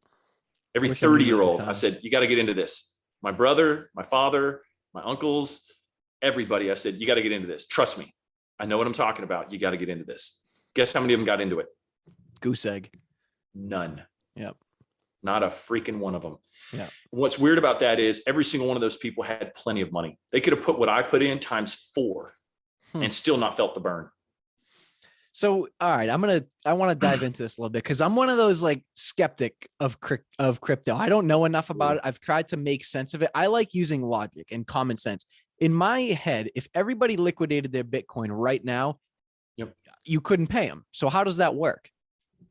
Every 30-year-old, I said, you got to get into this. My brother, my father, my uncles, everybody, I said, you got to get into this. Trust me. I know what I'm talking about. You got to get into this. Guess how many of them got into it? Goose egg. None. Yep. Not a freaking one of them. Yeah. What's weird about that is every single one of those people had plenty of money. They could have put what I put in times 4 and still not felt the burn. So, all right, I want to dive into this a little bit, because I'm one of those like skeptic of crypto. I don't know enough about it. I've tried to make sense of it. I like using logic and common sense. In my head, if everybody liquidated their Bitcoin right now, you couldn't pay them. So how does that work?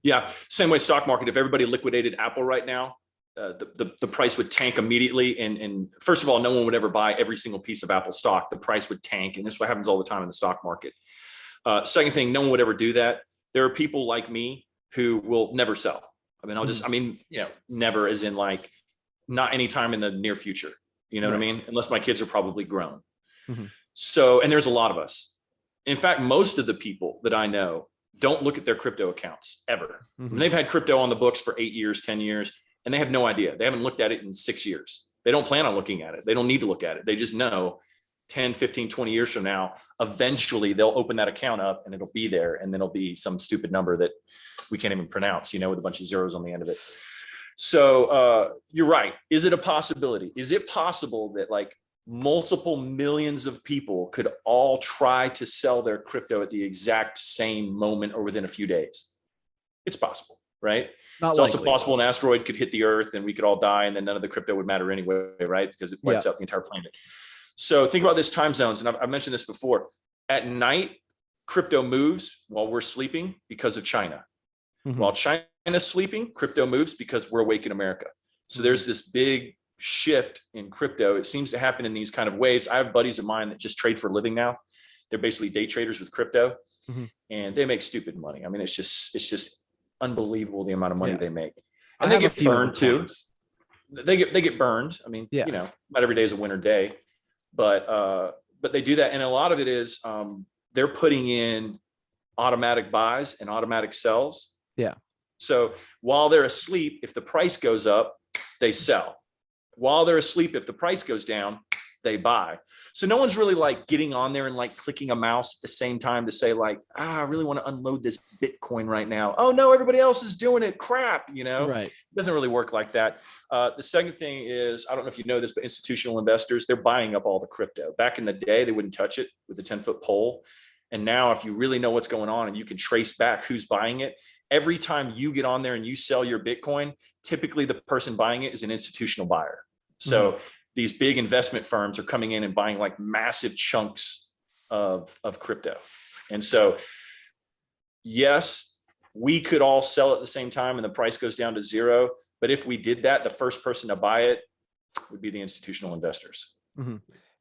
Yeah, same way stock market. If everybody liquidated Apple right now, the price would tank immediately. And first of all, no one would ever buy every single piece of Apple stock. The price would tank, and this is what happens all the time in the stock market. Second thing, no one would ever do that. There are people like me who will never sell. I mean, never, as in like not anytime in the near future. You know what I mean? Unless my kids are probably grown. Mm-hmm. So, and there's a lot of us. In fact, most of the people that I know don't look at their crypto accounts ever. Mm-hmm. I mean, they've had crypto on the books for 8 years, 10 years, and they have no idea. They haven't looked at it in 6 years. They don't plan on looking at it. They don't need to look at it. They just know 10, 15, 20 years from now, eventually they'll open that account up and it'll be there. And then it'll be some stupid number that we can't even pronounce, with a bunch of zeros on the end of it. So you're right. Is it a possibility? Is it possible that like multiple millions of people could all try to sell their crypto at the exact same moment or within a few days? It's possible, right? It's also possible an asteroid could hit the earth and we could all die and then none of the crypto would matter anyway, right? Because it wipes out the entire planet. So think about this time zones. And I've mentioned this before. At night, crypto moves while we're sleeping because of China. While China's sleeping, crypto moves because we're awake in America. So there's this big shift in crypto. It seems to happen in these kind of waves. I have buddies of mine that just trade for a living now. They're basically day traders with crypto and they make stupid money. I mean, it's just unbelievable the amount of money they make. And they get burned too. They get burned. I mean, not every day is a winter day, but they do that. And a lot of it is they're putting in automatic buys and automatic sells. Yeah. So while they're asleep, if the price goes up, they sell. While they're asleep, if the price goes down, they buy. So no one's really like getting on there and like clicking a mouse at the same time to say like, I really want to unload this Bitcoin right now. Oh no, everybody else is doing it. Crap, Right. It doesn't really work like that. The second thing is, I don't know if you know this, but institutional investors, they're buying up all the crypto. Back in the day, they wouldn't touch it with a 10-foot pole. And now if you really know what's going on and you can trace back who's buying it, every time you get on there and you sell your Bitcoin, typically the person buying it is an institutional buyer. So these big investment firms are coming in and buying like massive chunks of crypto. And so, yes, we could all sell at the same time and the price goes down to zero. But if we did that, the first person to buy it would be the institutional investors.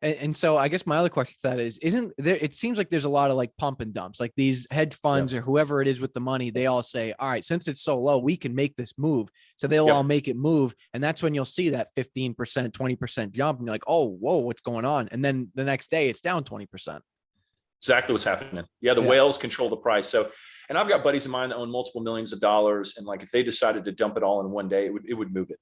And so I guess my other question to that is, isn't there, it seems like there's a lot of like pump and dumps, like these hedge funds or whoever it is with the money, they all say, all right, since it's so low, we can make this move. So they'll all make it move. And that's when you'll see that 15%, 20% jump. And you're like, oh, whoa, what's going on? And then the next day it's down 20%. Exactly what's happening. Yeah. The whales control the price. So, and I've got buddies of mine that own multiple millions of dollars. And like, if they decided to dump it all in one day, it would move it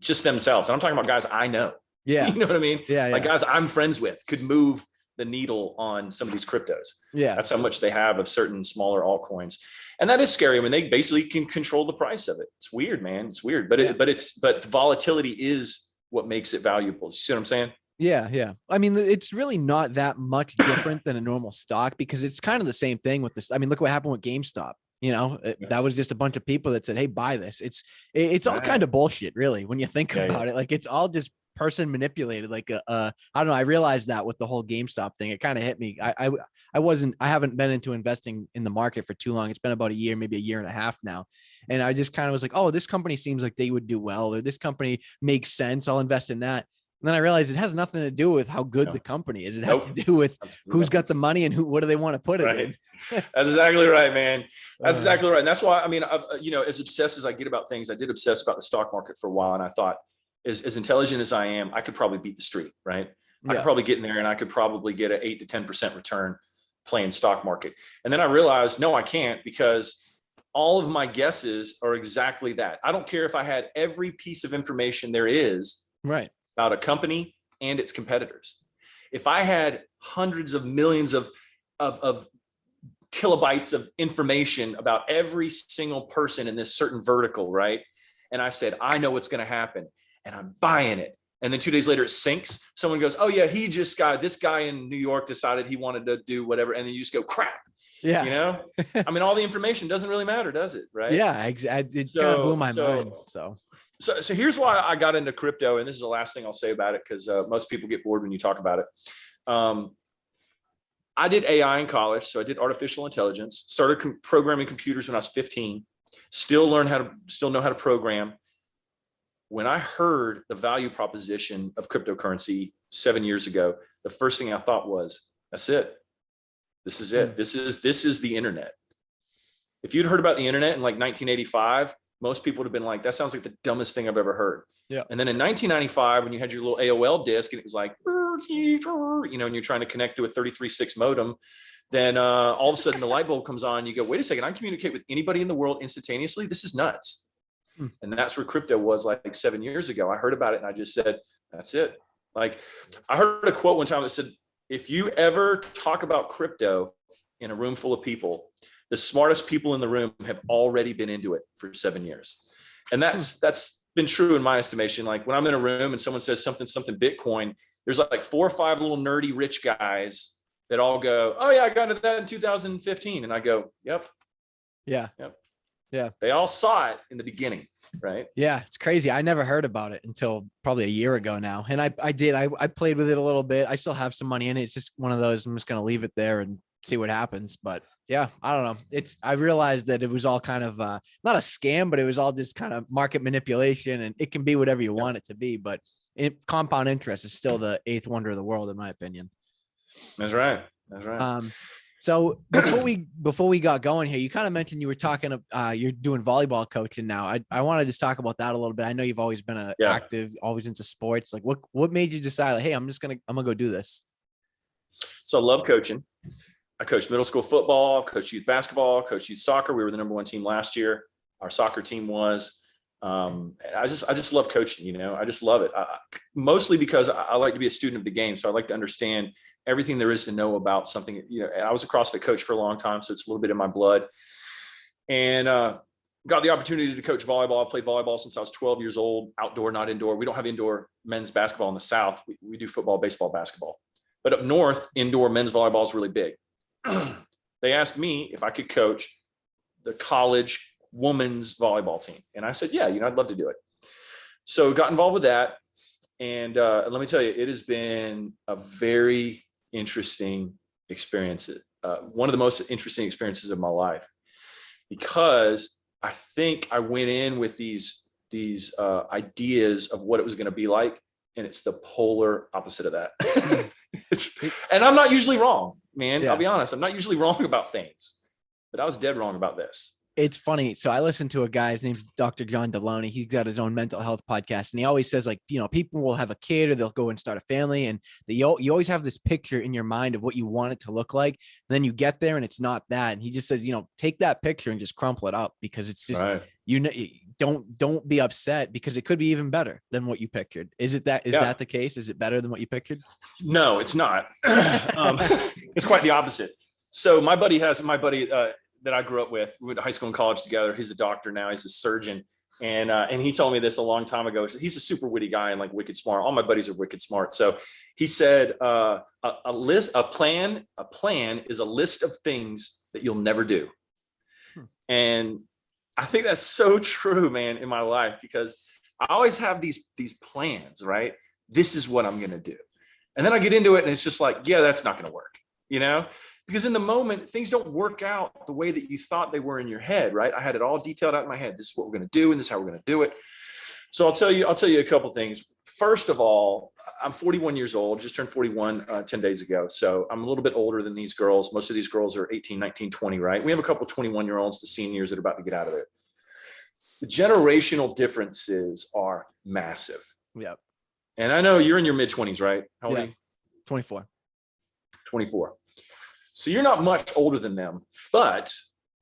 just themselves. And I'm talking about guys I know. Yeah. You know what I mean? Yeah. Like guys I'm friends with could move the needle on some of these cryptos. Yeah. That's how much they have of certain smaller altcoins. And that is scary when they basically can control the price of it. It's weird, man. It's weird, but volatility is what makes it valuable. You see what I'm saying? Yeah. Yeah. I mean, it's really not that much different than a normal stock because it's kind of the same thing with this. I mean, look what happened with GameStop. That was just a bunch of people that said, hey, buy this. It's all kind of bullshit, really, when you think about it. Like it's all just person manipulated. Like I don't know. I realized that with the whole GameStop thing, it kind of hit me. I haven't been into investing in the market for too long. It's been about a year, maybe a year and a half now. And I just kind of was like, oh, this company seems like they would do well, or this company makes sense. I'll invest in that. And then I realized it has nothing to do with how good the company is. It has to do with who's got the money and what do they want to put it in. That's exactly right, man. That's exactly right. And that's why, I mean, as obsessed as I get about things, I did obsess about the stock market for a while. And I thought, as intelligent as I am, I could probably beat the street, right? I could probably get in there and I could probably get an 8 to 10% return playing stock market. And then I realized, no, I can't, because all of my guesses are exactly that. I don't care if I had every piece of information there is about a company and its competitors. If I had hundreds of millions of kilobytes of information about every single person in this certain vertical, right? And I said, I know what's going to happen and I'm buying it. And then 2 days later it sinks. Someone goes, oh yeah, this guy in New York decided he wanted to do whatever. And then you just go, crap. Yeah. I mean, all the information doesn't really matter, does it? Right. Yeah. It kind of blew my mind. So here's why I got into crypto. And this is the last thing I'll say about it, because most people get bored when you talk about it. I did AI in college. So I did artificial intelligence, started programming computers when I was 15, still know how to program. When I heard the value proposition of cryptocurrency 7 years ago, the first thing I thought was, that's it. This is it. This is the internet. If you'd heard about the internet in like 1985, most people would have been like, that sounds like the dumbest thing I've ever heard. Yeah. And then in 1995, when you had your little AOL disk and it was like, and you're trying to connect to a 33.6 modem, then all of a sudden the light bulb comes on. You go, wait a second, I communicate with anybody in the world instantaneously. This is nuts. And that's where crypto was like 7 years ago. I heard about it and I just said, that's it. Like I heard a quote one time that said, if you ever talk about crypto in a room full of people, the smartest people in the room have already been into it for 7 years. And that's been true in my estimation. Like when I'm in a room and someone says something Bitcoin, there's like 4 or 5 little nerdy rich guys that all go, oh yeah, I got into that in 2015. And I go, yep. Yeah. Yep. Yeah. They all saw it in the beginning. Right. Yeah. It's crazy. I never heard about it until probably a year ago now. And I played with it a little bit. I still have some money in it. It's just one of those, I'm just going to leave it there and see what happens. But yeah, I don't know. I realized that it was all kind of not a scam, but it was all just kind of market manipulation, and it can be whatever you want it to be. But compound interest is still the 8th wonder of the world, in my opinion. That's right. That's right. So before we got going here, you kind of mentioned you were talking, you're doing volleyball coaching now. I want to just talk about that a little bit. I know you've always been active, always into sports. Like what made you decide, like, hey, I'm gonna go do this? So I love coaching. I coached middle school football, coached youth basketball, coached youth soccer. We were the #1 team last year. Our soccer team was. And I just love coaching. You know, I just love it. Mostly because I like to be a student of the game. So I like to understand everything there is to know about something. You know, I was a CrossFit coach for a long time, so it's a little bit in my blood. And got the opportunity to coach volleyball. I played volleyball since I was 12 years old, outdoor, not indoor. We don't have indoor men's basketball in the South. We do football, baseball, basketball. But up north, indoor men's volleyball is really big. They asked me if I could coach the college women's volleyball team. And I said, yeah, you know, I'd love to do it. So got involved with that. And let me tell you, it has been a very interesting experience. One of the most interesting experiences of my life, because I think I went in with these ideas of what it was going to be like. And it's the polar opposite of that. And I'm not usually wrong, man. Yeah. I'll be honest. I'm not usually wrong about things, but I was dead wrong about this. It's funny. So I listened to a guy's named Dr. John Deloney. He's got his own mental health podcast. And he always says, like, you know, people will have a kid or they'll go and start a family. And you always have this picture in your mind of what you want it to look like. And then you get there and it's not that. And he just says, you know, take that picture and just crumple it up, because it's just, right. You know, don't be upset, because it could be even better than what you pictured. Is that the case? Is it better than what you pictured? No, it's not. It's quite the opposite. So my buddy that I grew up with, we went to high school and college together. He's a doctor now. He's a surgeon. And he told me this a long time ago. He's a super witty guy and like wicked smart. All my buddies are wicked smart. So he said, a plan is a list of things that you'll never do. And I think that's so true, man, in my life, because I always have these plans, right? This is what I'm going to do. And then I get into it and it's just like, yeah, that's not going to work, you know? Because in the moment, things don't work out the way that you thought they were in your head, right? I had it all detailed out in my head. This is what we're going to do, and this is how we're going to do it. So I'll tell you a couple things. First of all, I'm 41 years old, just turned 41 10 days ago. So I'm a little bit older than these girls. Most of these girls are 18, 19, 20, right? We have a couple 21-year-olds, the seniors, that are about to get out of it. The generational differences are massive. Yep. And I know you're in your mid-20s, right? How old are you? 24. 24. So you're not much older than them. But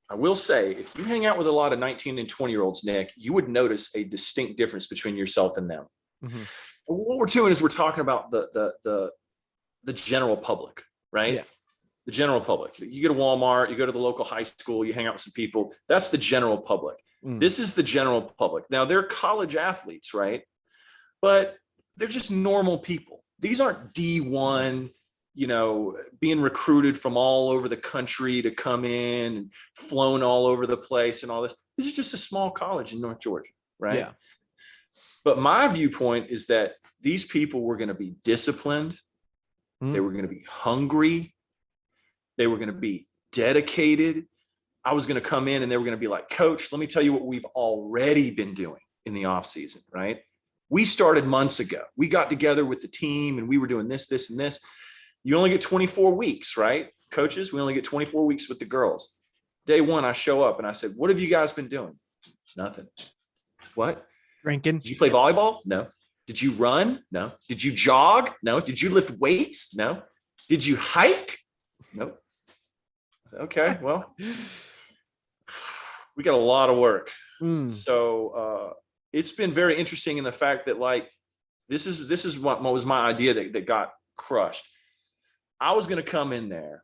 I will say, if you hang out with a lot of 19 and 20-year-olds, Nick, you would notice a distinct difference between yourself and them. Mm-hmm. What we're doing is we're talking about the general public, right? Yeah. The general public. You go to Walmart, you go to the local high school, you hang out with some people. That's the general public. Mm. This is the general public. Now, they're college athletes, right? But they're just normal people. These aren't D1, you know, being recruited from all over the country to come in and flown all over the place and all this. This is just a small college in North Georgia, right? Yeah. But my viewpoint is that these people were going to be disciplined. They were going to be hungry. They were going to be dedicated. I was going to come in and they were going to be like, Coach, let me tell you what we've already been doing in the off season, right? We started months ago. We got together with the team and we were doing this, this, and this. You only get 24 weeks, right? Coaches, we only get 24 weeks with the girls. Day one, I show up and I said, what have you guys been doing? Nothing. What? Drinking. Did you play volleyball? No. Did you run? No. Did you jog? No. Did you lift weights? No. Did you hike? Nope. Okay, well, we got a lot of work. So it's been very interesting in the fact that like, this is what was my idea that got crushed. I was going to come in there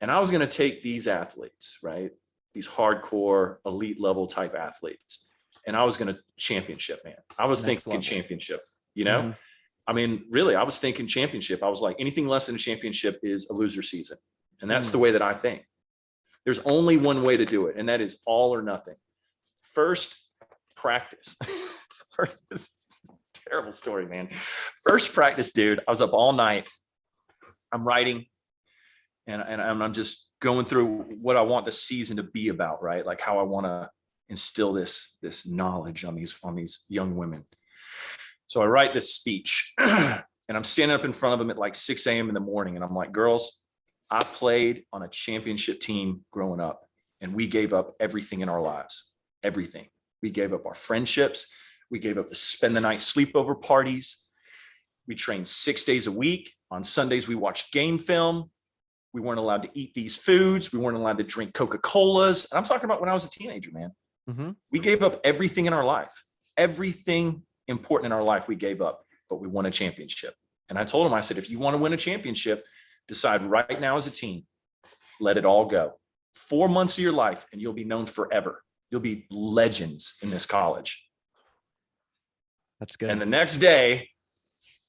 and I was going to take these athletes, right? These hardcore elite level type athletes. And I was going to championship, man. I was thinking championship, you know? I mean, really, I was thinking championship. I was like, anything less than a championship is a loser season. And that's the way that I think. There's only one way to do it. And that is all or nothing. First, practice. First, this is a terrible story, man. First practice, dude, I was up all night. I'm writing and I'm just going through what I want the season to be about, right? Like how I want to instill this knowledge on these young women. So I write this speech and I'm standing up in front of them at like 6 a.m. in the morning. And I'm like, girls, I played on a championship team growing up and we gave up everything in our lives. Everything. We gave up our friendships. We gave up the spend the night sleepover parties. We trained 6 days a week. On Sundays, we watched game film. We weren't allowed to eat these foods. We weren't allowed to drink Coca-Colas. And I'm talking about when I was a teenager, man. We gave up everything in our life. Everything important in our life we gave up, but we won a championship. And I told him, I said, if you want to win a championship, decide right now as a team, let it all go. 4 months of your life and you'll be known forever. You'll be legends in this college. That's good. And the next day,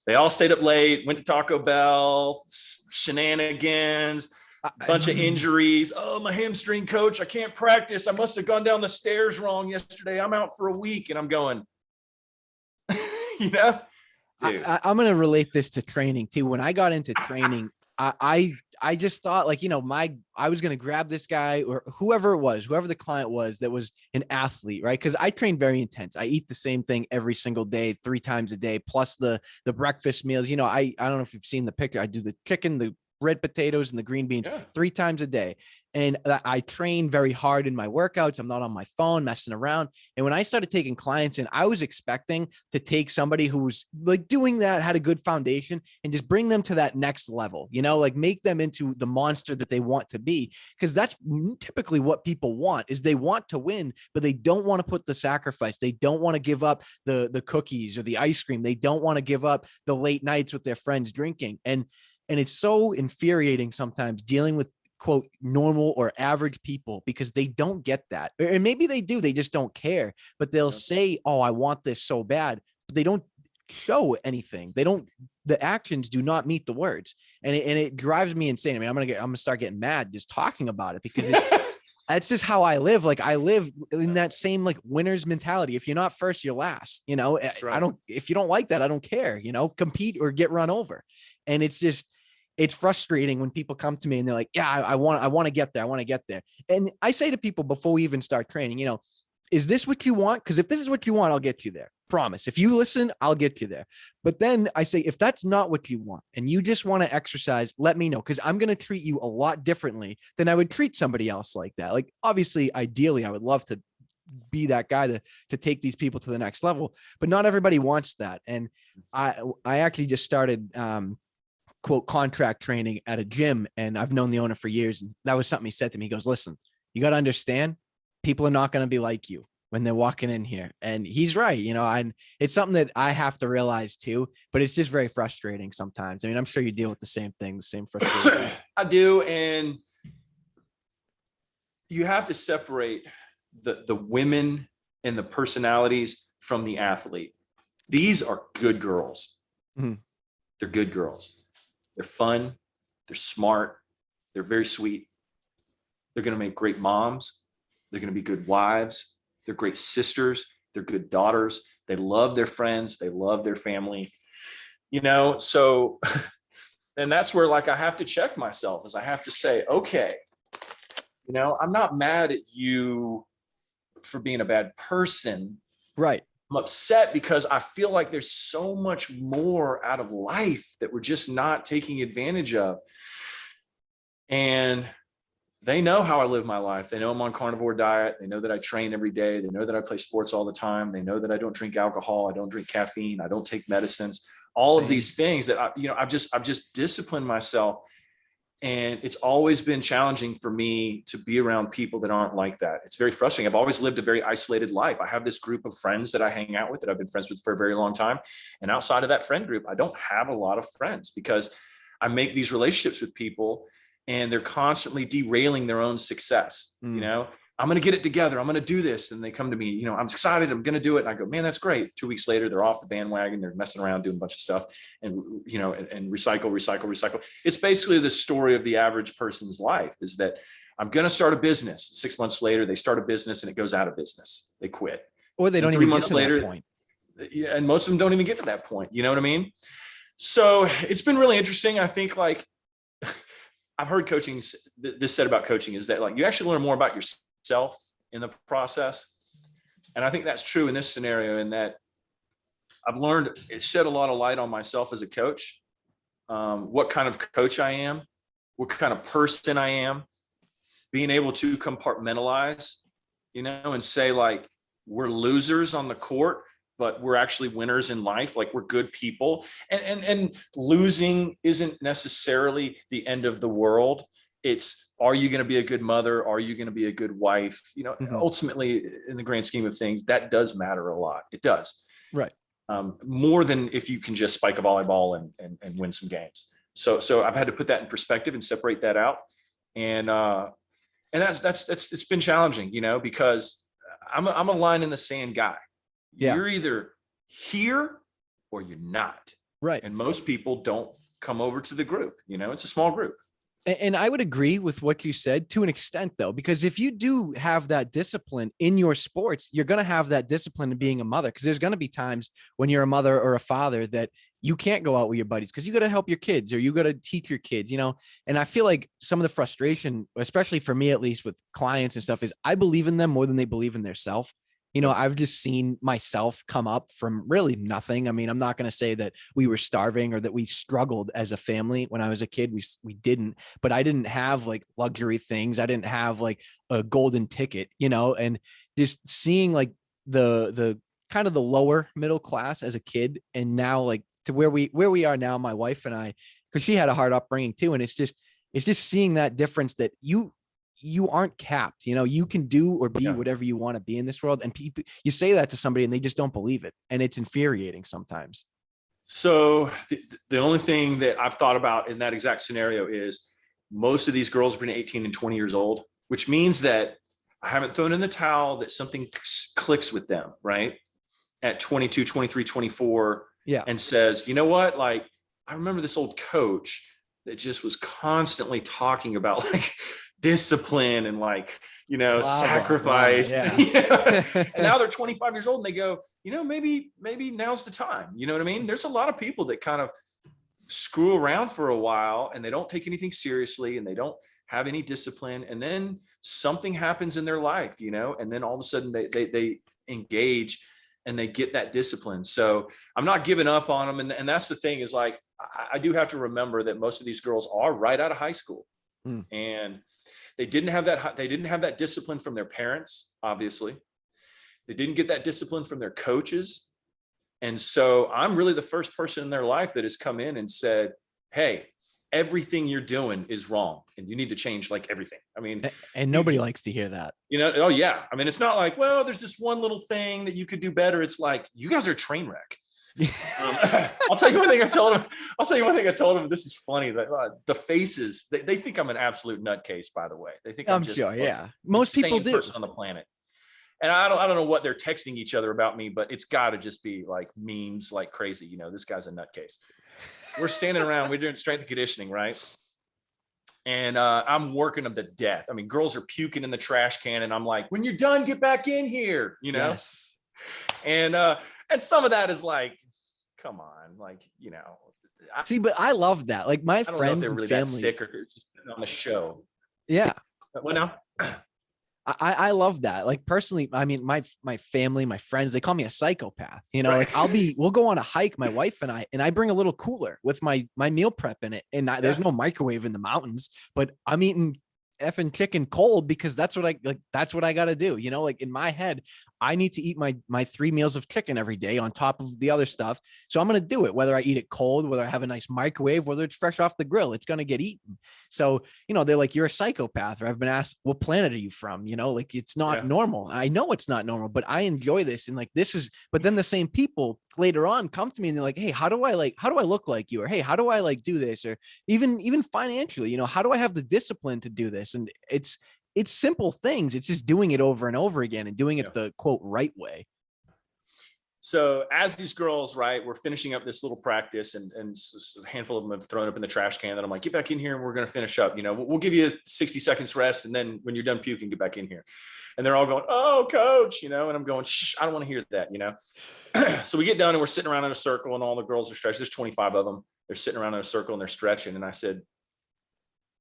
they all stayed up late, went to Taco Bell, shenanigans, a bunch of injuries. Oh, my hamstring, coach, I can't practice. I must have gone down the stairs wrong yesterday. I'm out for a week. And I'm going, you know, dude. I'm going to relate this to training too. When I got into training, I just thought like, you know, I was going to grab this guy or whoever it was, whoever the client was that was an athlete, right? Because I train very intense. I eat the same thing every single day, 3 times a day, plus the breakfast meals. You know, I don't know if you've seen the picture. I do the chicken, the red potatoes and the green beans 3 times a day. And I train very hard in my workouts. I'm not on my phone messing around. And when I started taking clients in, I was expecting to take somebody who was like doing that, had a good foundation and just bring them to that next level, you know, like make them into the monster that they want to be. Cause that's typically what people want is they want to win, but they don't want to put the sacrifice. They don't want to give up the cookies or the ice cream. They don't want to give up the late nights with their friends drinking. And it's so infuriating sometimes dealing with quote normal or average people because they don't get that. And maybe they do, they just don't care, but they'll say, oh, I want this so bad, but they don't show anything. The actions do not meet the words. And it drives me insane. I mean, I'm going to start getting mad just talking about it because that's just how I live. Like I live in that same like winner's mentality. If you're not first, you're last, you know, right. If you don't like that, I don't care, you know, compete or get run over. And it's frustrating when people come to me and they're like, yeah, I want to get there. I want to get there. And I say to people before we even start training, you know, is this what you want? Because if this is what you want, I'll get you there. Promise. If you listen, I'll get you there. But then I say, if that's not what you want and you just want to exercise, let me know. Because I'm going to treat you a lot differently than I would treat somebody else like that. Like, obviously, ideally, I would love to be that guy to take these people to the next level, but not everybody wants that. And I actually just started, quote, contract training at a gym. And I've known the owner for years. And that was something he said to me. He goes, listen, you got to understand, people are not going to be like you when they're walking in here. And he's right. You know, and it's something that I have to realize too, but it's just very frustrating sometimes. I mean, I'm sure you deal with the same thing, the same frustration. I do. And you have to separate the women and the personalities from the athlete. These are good girls. Mm-hmm. They're good girls. They're fun. They're smart. They're very sweet. They're going to make great moms. They're going to be good wives. They're great sisters. They're good daughters. They love their friends. They love their family, you know? So, and that's where like, I have to check myself is I have to say, okay, you know, I'm not mad at you for being a bad person. Right. I'm upset because I feel like there's so much more out of life that we're just not taking advantage of. And they know how I live my life. They know I'm on carnivore diet. They know that I train every day. They know that I play sports all the time. They know that I don't drink alcohol. I don't drink caffeine. I don't take medicines, all of these things that I've just disciplined myself. And it's always been challenging for me to be around people that aren't like that. It's very frustrating. I've always lived a very isolated life. I have this group of friends that I hang out with that I've been friends with for a very long time. And outside of that friend group, I don't have a lot of friends because I make these relationships with people and they're constantly derailing their own success. You know, I'm going to get it together. I'm going to do this. And they come to me, you know, I'm excited. I'm going to do it. And I go, man, that's great. 2 weeks later, they're off the bandwagon. They're messing around, doing a bunch of stuff and, you know, and recycle. It's basically the story of the average person's life is that I'm going to start a business. 6 months later, they start a business and it goes out of business. They quit. Or they don't even get to that point. Yeah, and most of them don't even get to that point. You know what I mean? So it's been really interesting. I think like I've heard coaching, this said about coaching is that like you actually learn more about yourself in the process. And I think that's true in this scenario in that I've learned it shed a lot of light on myself as a coach, what kind of coach I am, what kind of person I am, being able to compartmentalize, you know, and say like, we're losers on the court, but we're actually winners in life. Like we're good people and losing isn't necessarily the end of the world. It's, are you going to be a good mother? Are you going to be a good wife? You know, ultimately in the grand scheme of things, that does matter a lot. It does. Right. More than if you can just spike a volleyball and win some games. So I've had to put that in perspective and separate that out. And that's it's been challenging, you know, because I'm a line in the sand guy. Yeah. You're either here or you're not. Right. And most people don't come over to the group, you know, it's a small group. And I would agree with what you said to an extent, though, because if you do have that discipline in your sports, you're going to have that discipline in being a mother, because there's going to be times when you're a mother or a father that you can't go out with your buddies because you got to help your kids or you got to teach your kids, you know. And I feel like some of the frustration, especially for me, at least with clients and stuff, is I believe in them more than they believe in themselves. You know, I've just seen myself come up from really nothing. I mean, I'm not going to say that we were starving or that we struggled as a family when I was a kid. We didn't, but I didn't have like luxury things. I didn't have like a golden ticket, you know, and just seeing like the kind of the lower middle class as a kid. And now like to where we are now, my wife and I, because she had a hard upbringing too. And it's just seeing that difference that you aren't capped, you know, you can do or be whatever you want to be in this world. And people, you say that to somebody and they just don't believe it. And it's infuriating sometimes. So the only thing that I've thought about in that exact scenario is most of these girls are between 18 and 20 years old, which means that I haven't thrown in the towel, that something clicks with them, right? At 22, 23, 24, and says, you know what? Like, I remember this old coach that just was constantly talking about like discipline and like, you know, sacrifice. And now they're 25 years old and they go, you know, maybe now's the time. You know what I mean? There's a lot of people that kind of screw around for a while and they don't take anything seriously and they don't have any discipline. And then something happens in their life, you know, and then all of a sudden they engage and they get that discipline. So I'm not giving up on them. And that's the thing is like, I do have to remember that most of these girls are right out of high school and they didn't have that discipline from their parents. Obviously they didn't get that discipline from their coaches. And so I'm really the first person in their life that has come in and said, hey, everything you're doing is wrong and you need to change like everything. I mean, and nobody likes to hear that, you know? Oh yeah. I mean, it's not like, well, there's this one little thing that you could do better. It's like, you guys are a train wreck. I'll tell you one thing I told him. This is funny. The faces, they think I'm an absolute nutcase, by the way. They think I'm just sure. Most people do. Person on the planet. And I don't know what they're texting each other about me, but it's got to just be like memes like crazy. You know, this guy's a nutcase. We're standing around, we're doing strength and conditioning, right? And I'm working them to death. I mean, girls are puking in the trash can, and I'm like, when you're done, get back in here, you know? Yes. And some of that is like, come on, like, you know. See, but I love that. Like my friends and really family, that sick or just on the show. Yeah. What now? I love that. Like personally, I mean, my family, my friends, they call me a psychopath, you know, right. Like we'll go on a hike, my wife and I bring a little cooler with my meal prep in it. And there's no microwave in the mountains, but I'm eating effing chicken cold because that's what I got to do. You know, like in my head, I need to eat my 3 meals of chicken every day on top of the other stuff. So I'm going to do it, whether I eat it cold, whether I have a nice microwave, whether it's fresh off the grill, it's going to get eaten. So, they're like, you're a psychopath. Or I've been asked, what planet are you from? Like, it's not normal. I know it's not normal, but I enjoy this. And like, but then the same people later on come to me and they're like, hey, how do I look like you? Or, hey, how do I like do this? Or even financially, how do I have the discipline to do this? And it's simple things. It's just doing it over and over again and doing it the quote right way. So as these girls, right, we're finishing up this little practice, and a handful of them have thrown up in the trash can. And I'm like, get back in here and we're going to finish up. We'll give you 60 seconds rest. And then when you're done puking, get back in here. And they're all going, oh, coach, and I'm going, shh, I don't want to hear that, So we get done and we're sitting around in a circle and all the girls are stretching. There's 25 of them. They're sitting around in a circle and they're stretching. And I said,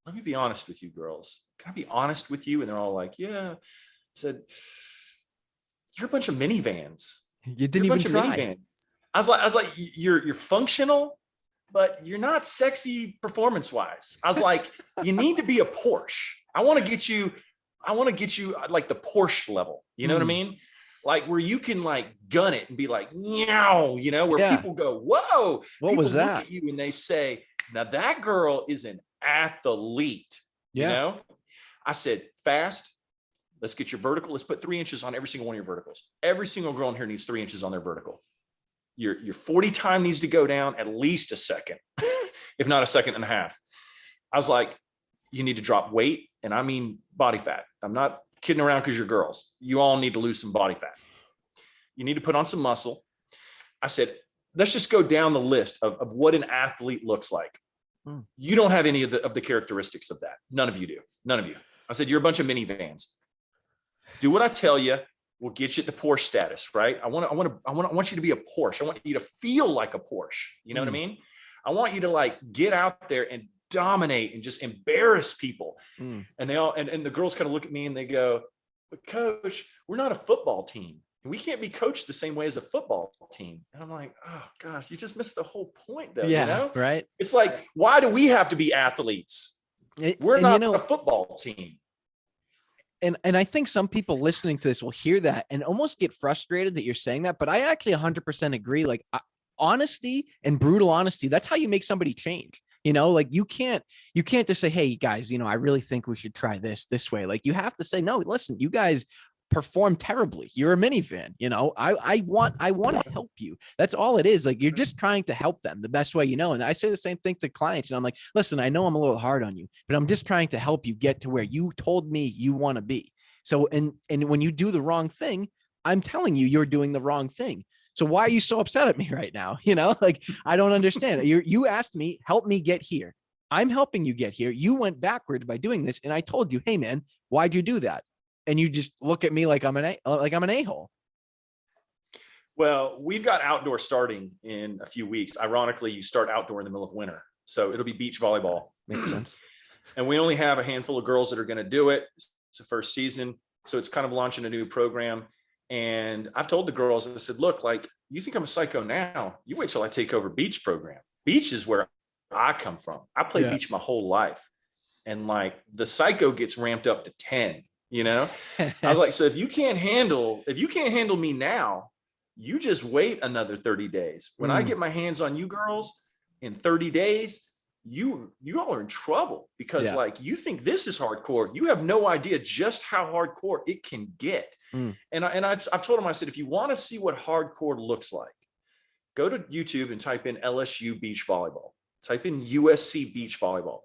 let me be honest with you girls. Can I be honest with you? And they're all like, yeah. I said, you're a bunch of minivans. You didn't even try. I was like, you're functional, but you're not sexy performance wise. I was like, you need to be a Porsche. I want to get you like the Porsche level. You know what I mean? Like where you can like gun it and be like, meow, where people go, whoa, what people was that? Look at you and they say, now that girl is an athlete. I said, fast. Let's get your vertical. Let's put 3 inches on every single one of your verticals. Every single girl in here needs 3 inches on their vertical. Your 40 time needs to go down at least a second, if not a second and a half. I was like, you need to drop weight. And I mean, body fat. I'm not kidding around because you're girls. You all need to lose some body fat. You need to put on some muscle. I said, let's just go down the list of what an athlete looks like. You don't have any of the characteristics of that. None of you do. None of you. I said, you're a bunch of minivans. Do what I tell you. We'll get you the Porsche status, right? I want you to be a Porsche. I want you to feel like a Porsche. You know what I mean? I want you to like get out there and dominate and just embarrass people. And they all, and the girls kind of look at me and they go, but coach, we're not a football team. And we can't be coached the same way as a football team. And I'm like, oh gosh, you just missed the whole point though. Yeah, right. It's like, why do we have to be athletes? We're not a football team. And I think some people listening to this will hear that and almost get frustrated that you're saying that. But I actually 100% agree. Like honesty and brutal honesty, that's how you make somebody change. Like you can't just say, hey guys, I really think we should try this way. Like you have to say, no, listen, you guys perform terribly. You're a minivan. I want to help you. That's all it is. Like you're just trying to help them the best way and I say the same thing to clients. I'm like, listen, I know I'm a little hard on you, but I'm just trying to help you get to where you told me you want to be. So and when you do the wrong thing, I'm telling you you're doing the wrong thing. So why are you so upset at me right now? Like I don't understand. You asked me, help me get here. I'm helping you get here. You went backwards by doing this, and I told you, hey man, why'd you do that? And you just look at me like I'm an a-hole. Well, we've got outdoor starting in a few weeks. Ironically, you start outdoor in the middle of winter. So it'll be beach volleyball. Makes sense. And we only have a handful of girls that are going to do it. It's the first season. So it's kind of launching a new program. And I've told the girls, I said, look, like you think I'm a psycho now. You wait till I take over beach program. Beach is where I come from. I played beach my whole life. And like the psycho gets ramped up to 10. I was like, so if you can't handle me now, you just wait another 30 days. When I get my hands on you girls in 30 days, you all are in trouble because like, you think this is hardcore. You have no idea just how hardcore it can get. And I've told them, I said, if you want to see what hardcore looks like, go to YouTube and type in LSU beach volleyball, type in USC beach volleyball.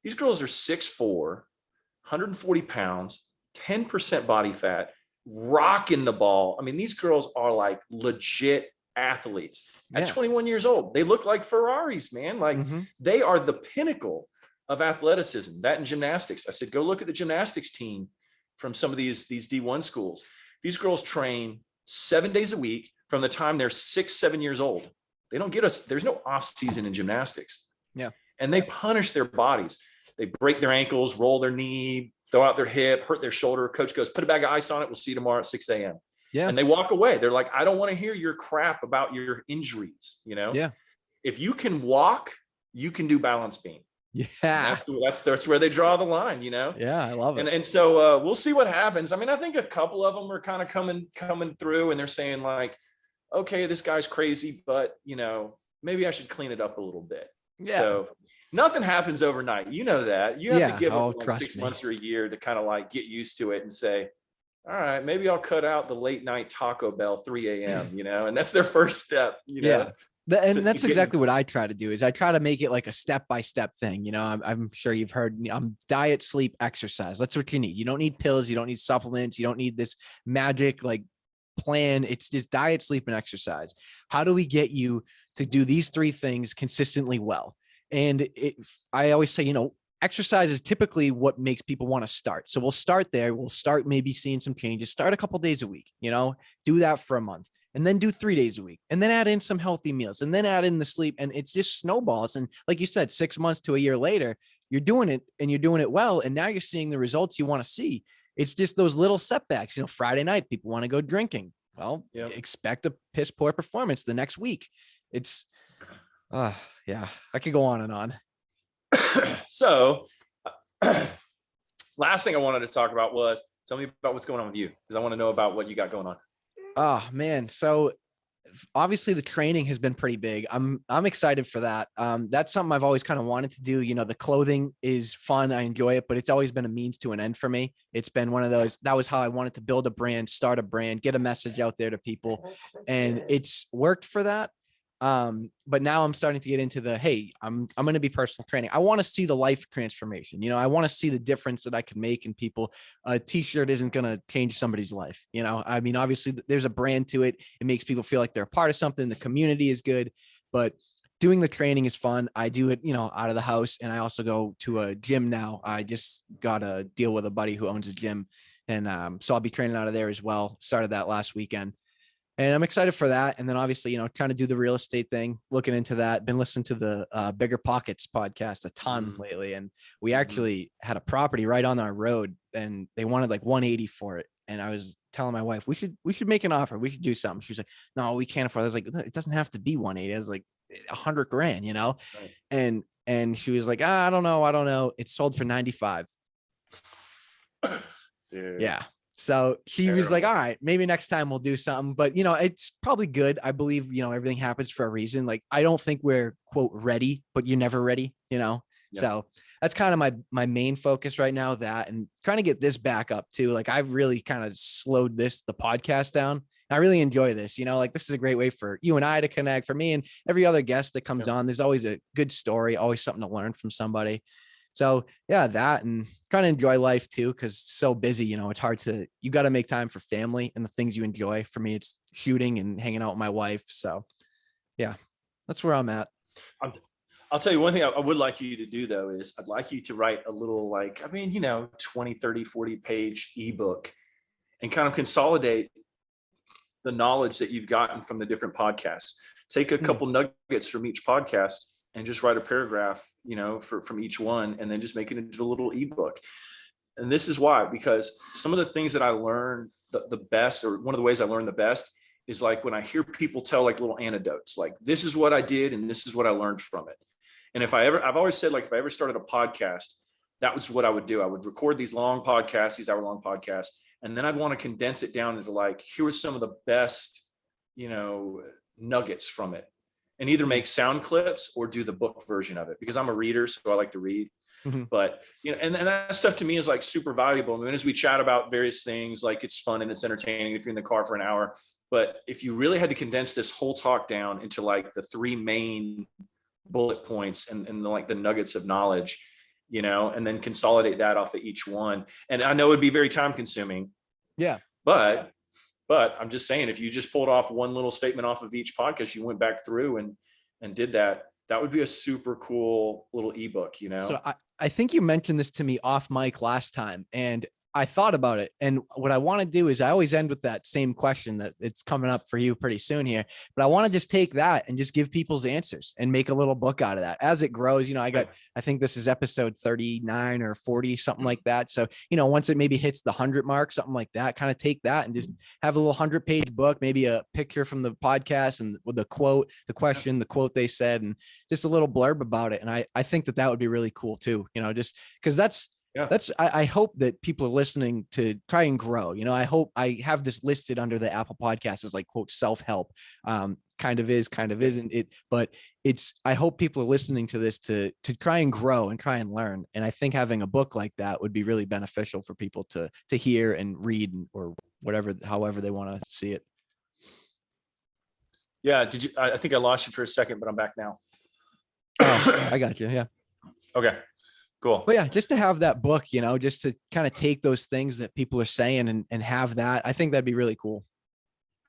These girls are 6'4", 140 pounds, 10% body fat, rocking the ball. I mean, these girls are like legit athletes at 21 years old. They look like Ferraris, man. Like they are the pinnacle of athleticism. That and gymnastics. I said, go look at the gymnastics team from some of these D1 schools. These girls train 7 days a week from the time they're 6, 7 years old. They don't get us. There's no off season in gymnastics. Yeah. And they punish their bodies. They break their ankles, roll their knee, throw out their hip, hurt their shoulder. Coach goes, put a bag of ice on it. We'll see you tomorrow at 6 a.m. Yeah. And they walk away. They're like, I don't want to hear your crap about your injuries. Yeah. If you can walk, you can do balance beam. Yeah. And that's where they draw the line, Yeah. I love it. And so we'll see what happens. I mean, I think a couple of them are kind of coming through, and they're saying like, okay, this guy's crazy, but maybe I should clean it up a little bit. Yeah. So nothing happens overnight. You know that. You have to give them like 6 months or a year to kind of like get used to it and say, all right, maybe I'll cut out the late night Taco Bell 3 a.m., and that's their first step, Yeah. And that's exactly what I try to do is I try to make it like a step-by-step thing. I'm sure you've heard diet, sleep, exercise. That's what you need. You don't need pills. You don't need supplements. You don't need this magic like plan. It's just diet, sleep, and exercise. How do we get you to do these three things consistently well? And I always say, exercise is typically what makes people want to start. So we'll start there. We'll start maybe seeing some changes, start a couple days a week, do that for a month, and then do 3 days a week, and then add in some healthy meals, and then add in the sleep. And it's just snowballs. And like you said, 6 months to a year later, you're doing it and you're doing it well. And now you're seeing the results you want to see. It's just those little setbacks. Friday night, people want to go drinking. Well, expect a piss poor performance the next week. It's, yeah, I could go on and on. So last thing I wanted to talk about was tell me about what's going on with you, because I want to know about what you got going on. Oh man. So obviously the training has been pretty big. I'm excited for that. That's something I've always kind of wanted to do. The clothing is fun. I enjoy it, but it's always been a means to an end for me. It's been one of those, that was how I wanted to build a brand, start a brand, get a message out there to people. And it's worked for that. But now I'm starting to get into hey, I'm going to be personal training. I want to see the life transformation. I want to see the difference that I can make in people. A t-shirt isn't going to change somebody's life. I mean, obviously there's a brand to it. It makes people feel like they're a part of something. The community is good, but doing the training is fun. I do it, out of the house. And I also go to a gym now. I just got a deal with a buddy who owns a gym. And, so I'll be training out of there as well. Started that last weekend. And I'm excited for that. And then obviously, trying to do the real estate thing, looking into that, been listening to the Bigger Pockets podcast a ton lately. And we actually had a property right on our road and they wanted like 180 for it. And I was telling my wife, we should make an offer. We should do something. She was like, no, we can't afford it. I was like, it doesn't have to be 180. I was like $100,000, Right. And she was like, I don't know. It sold for 95. Dude. Yeah. So she was like, all right, maybe next time we'll do something, but it's probably good. I believe, everything happens for a reason. Like, I don't think we're quote ready, but you're never ready, Yeah. So that's kind of my main focus right now, that and trying to get this back up too. Like I've really kind of slowed the podcast down. I really enjoy this, like this is a great way for you and I to connect, for me and every other guest that comes on. There's always a good story, always something to learn from somebody. So yeah, that and trying to enjoy life too, because it's so busy, it's hard you got to make time for family and the things you enjoy. For me, it's shooting and hanging out with my wife. So yeah, that's where I'm at. I'll tell you one thing I would like you to do though, is I'd like you to write a little 20, 30, 40 page ebook and kind of consolidate the knowledge that you've gotten from the different podcasts. Take a couple nuggets from each podcast and just write a paragraph, from each one, and then just make it into a little ebook. And this is why, because some of the things that I learned the best, or one of the ways I learned the best, is like when I hear people tell like little anecdotes, like this is what I did and this is what I learned from it. And I've always said, like, if I ever started a podcast, that was what I would do. I would record these long podcasts, these hour-long podcasts, and then I'd want to condense it down into like, here are some of the best, nuggets from it. And either make sound clips or do the book version of it, because I'm a reader, so I like to read. Mm-hmm. But and that stuff to me is like super valuable. I mean, as we chat about various things, like it's fun and it's entertaining if you're in the car for an hour. But if you really had to condense this whole talk down into like the 3 main bullet points and like the nuggets of knowledge, and then consolidate that off of each one. And I know it'd be very time consuming. Yeah. But I'm just saying, if you just pulled off one little statement off of each podcast, you went back through and did that would be a super cool little ebook, So I think you mentioned this to me off mic last time, and I thought about it. And what I want to do is I always end with that same question that it's coming up for you pretty soon here, but I want to just take that and just give people's answers and make a little book out of that as it grows. I think this is episode 39 or 40, something like that. So, once it maybe hits the 100 mark, something like that, kind of take that and just have a little 100-page book, maybe a picture from the podcast and with the quote, the question, the quote they said, and just a little blurb about it. And I think that would be really cool too, just because I hope that people are listening to try and grow. I hope I have this listed under the Apple Podcast as like, quote, self-help, kind of isn't it, but I hope people are listening to this to try and grow and try and learn. And I think having a book like that would be really beneficial for people to hear and read or whatever, however they want to see it. Yeah. I think I lost you for a second, but I'm back now. Oh, I got you. Yeah. Okay. Cool. But yeah, just to have that book, just to kind of take those things that people are saying and have that, I think that'd be really cool.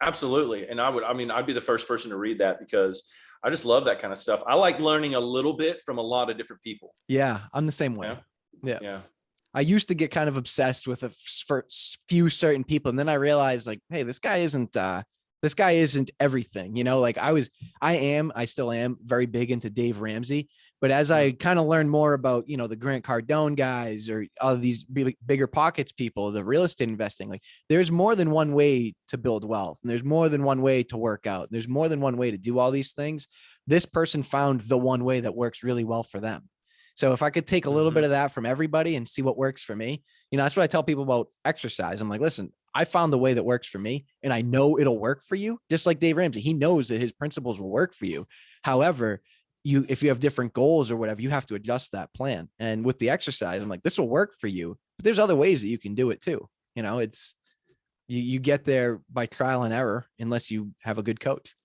Absolutely. And I'd be the first person to read that because I just love that kind of stuff. I like learning a little bit from a lot of different people. Yeah, I'm the same way. Yeah. I used to get kind of obsessed with a few certain people. And then I realized like, hey, this guy isn't everything, like I still am very big into Dave Ramsey, but as I kind of learned more about, the Grant Cardone guys or all these bigger pockets people, the real estate investing, like there's more than one way to build wealth and there's more than one way to work out. There's more than one way to do all these things. This person found the one way that works really well for them. So if I could take a little bit of that from everybody and see what works for me, that's what I tell people about exercise. I'm like, listen, I found the way that works for me and I know it'll work for you. Just like Dave Ramsey, he knows that his principles will work for you. However, if you have different goals or whatever, you have to adjust that plan. And with the exercise, I'm like, this will work for you, but there's other ways that you can do it too. It's you get there by trial and error unless you have a good coach.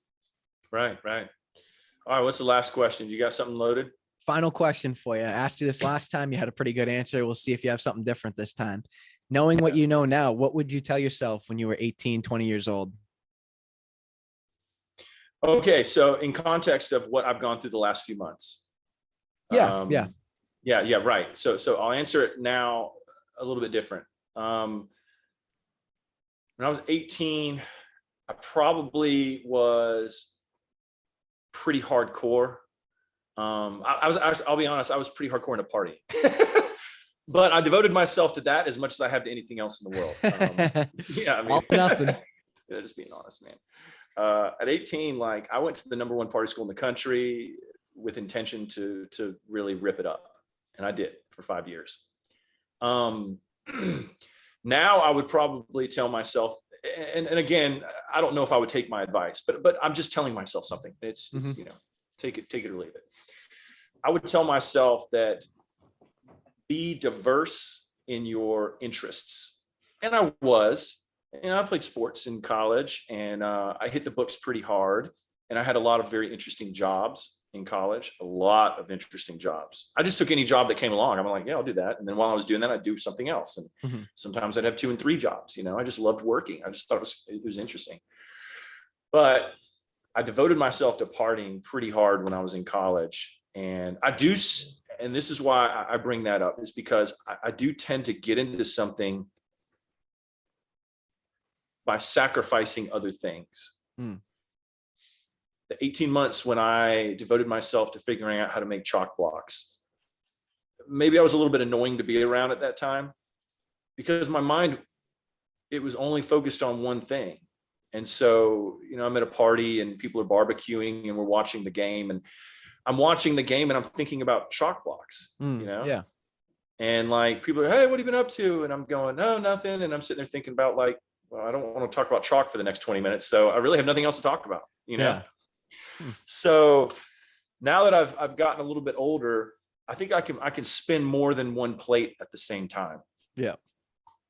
Right. All right. What's the last question? You got something loaded? Final question for you. I asked you this last time. You had a pretty good answer. We'll see if you have something different this time. Knowing what you know now, what would you tell yourself when you were 18, 20 years old? Okay. So in context of what I've gone through the last few months. Yeah. Right. So I'll answer it now a little bit different. When I was 18, I probably was pretty hardcore. I'll be honest, I was pretty hardcore into partying. But I devoted myself to that as much as I have to anything else in the world. All or nothing. Just being honest, man. At 18, like I went to the number one party school in the country with intention to really rip it up, and I did for 5 years. Now I would probably tell myself, and again, I don't know if I would take my advice, but I'm just telling myself something. It's take it or leave it. I would tell myself that be diverse in your interests. And I played sports in college and I hit the books pretty hard. And I had a lot of very interesting jobs in college, a lot of interesting jobs. I just took any job that came along. I'm like, yeah, I'll do that. And then while I was doing that, I'd do something else. And sometimes I'd have 2 and 3 jobs. I just loved working. I just thought it was interesting. But I devoted myself to partying pretty hard when I was in college. And and this is why I bring that up, is because I do tend to get into something by sacrificing other things. The 18 months when I devoted myself to figuring out how to make chalk blocks, maybe I was a little bit annoying to be around at that time because my mind, it was only focused on one thing. And so, I'm at a party and people are barbecuing and we're watching the game, and I'm watching the game and I'm thinking about chalk blocks, Yeah. And like people are, hey, what have you been up to? And I'm going, no, nothing. And I'm sitting there thinking about like, well, I don't want to talk about chalk for the next 20 minutes. So I really have nothing else to talk about, Yeah. So now that I've gotten a little bit older, I think I can spin more than one plate at the same time. Yeah.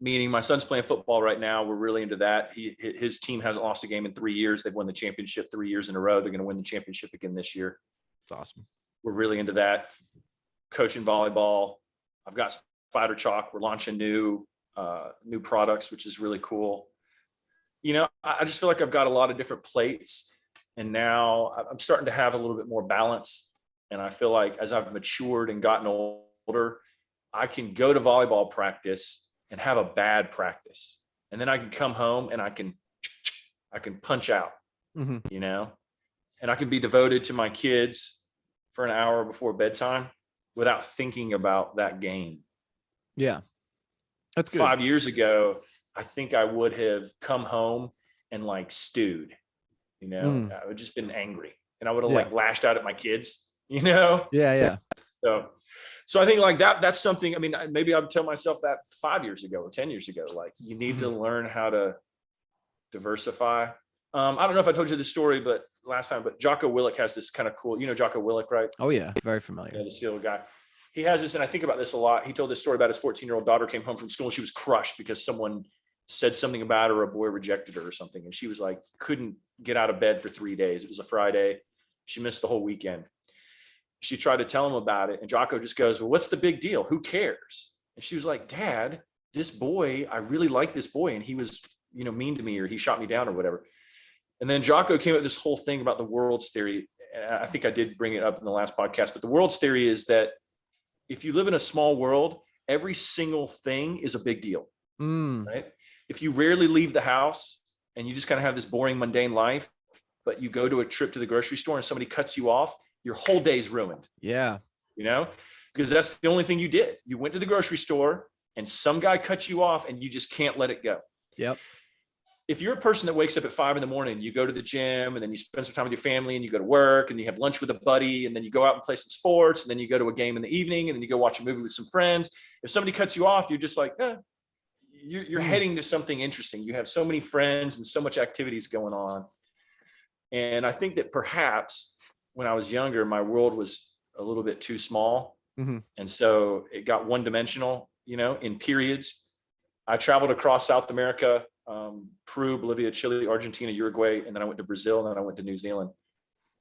Meaning my son's playing football right now. We're really into that. His team hasn't lost a game in 3 years. They've won the championship 3 years in a row. They're going to win the championship again this year. It's awesome. We're really into that. Coaching volleyball. I've got spider chalk. We're launching new products, which is really cool. I just feel like I've got a lot of different plates, and now I'm starting to have a little bit more balance. And I feel like as I've matured and gotten older, I can go to volleyball practice and have a bad practice. And then I can come home and I can punch out, you know, and I can be devoted to my kids for an hour before bedtime without thinking about that game. Yeah. That's good. 5 years ago, I think I would have come home and like stewed, you know, I would just been angry and I would have like lashed out at my kids, you know? Yeah. So I think like that's something, I mean, maybe I'd tell myself that 5 years ago or 10 years ago, like you need to learn how to diversify. I don't know if I told you this story, but last time, but Jocko Willink has this kind of cool, you know, Jocko Willink, right? Oh yeah. Very familiar. Yeah, the SEAL guy. He has this, and I think about this a lot. He told this story about his 14-year-old daughter came home from school and she was crushed because someone said something about her, a boy rejected her or something. And she was like, couldn't get out of bed for 3 days. It was a Friday. She missed the whole weekend. She tried to tell him about it. And Jocko just goes, well, what's the big deal? Who cares? And she was like, Dad, this boy, I really like this boy. And he was, you know, mean to me, or he shot me down or whatever. And then Jocko came up with this whole thing about the world's theory. I think I did bring it up in the last podcast, but the world's theory is that if you live in a small world, every single thing is a big deal, right? If you rarely leave the house and you just kind of have this boring, mundane life, but you go to a trip to the grocery store and somebody cuts you off, your whole day's ruined. Yeah. You know, because that's the only thing you did. You went to the grocery store and some guy cut you off and you just can't let it go. Yep. If you're a person that wakes up at 5 a.m, you go to the gym and then you spend some time with your family and you go to work and you have lunch with a buddy and then you go out and play some sports and then you go to a game in the evening and then you go watch a movie with some friends. If somebody cuts you off, you're just like, you're heading to something interesting. You have so many friends and so much activities going on. And I think that perhaps when I was younger, my world was a little bit too small. And so it got one-dimensional, you know, in periods. I traveled across South America, Peru, Bolivia, Chile, Argentina, Uruguay, and then I went to Brazil, and then I went to New Zealand.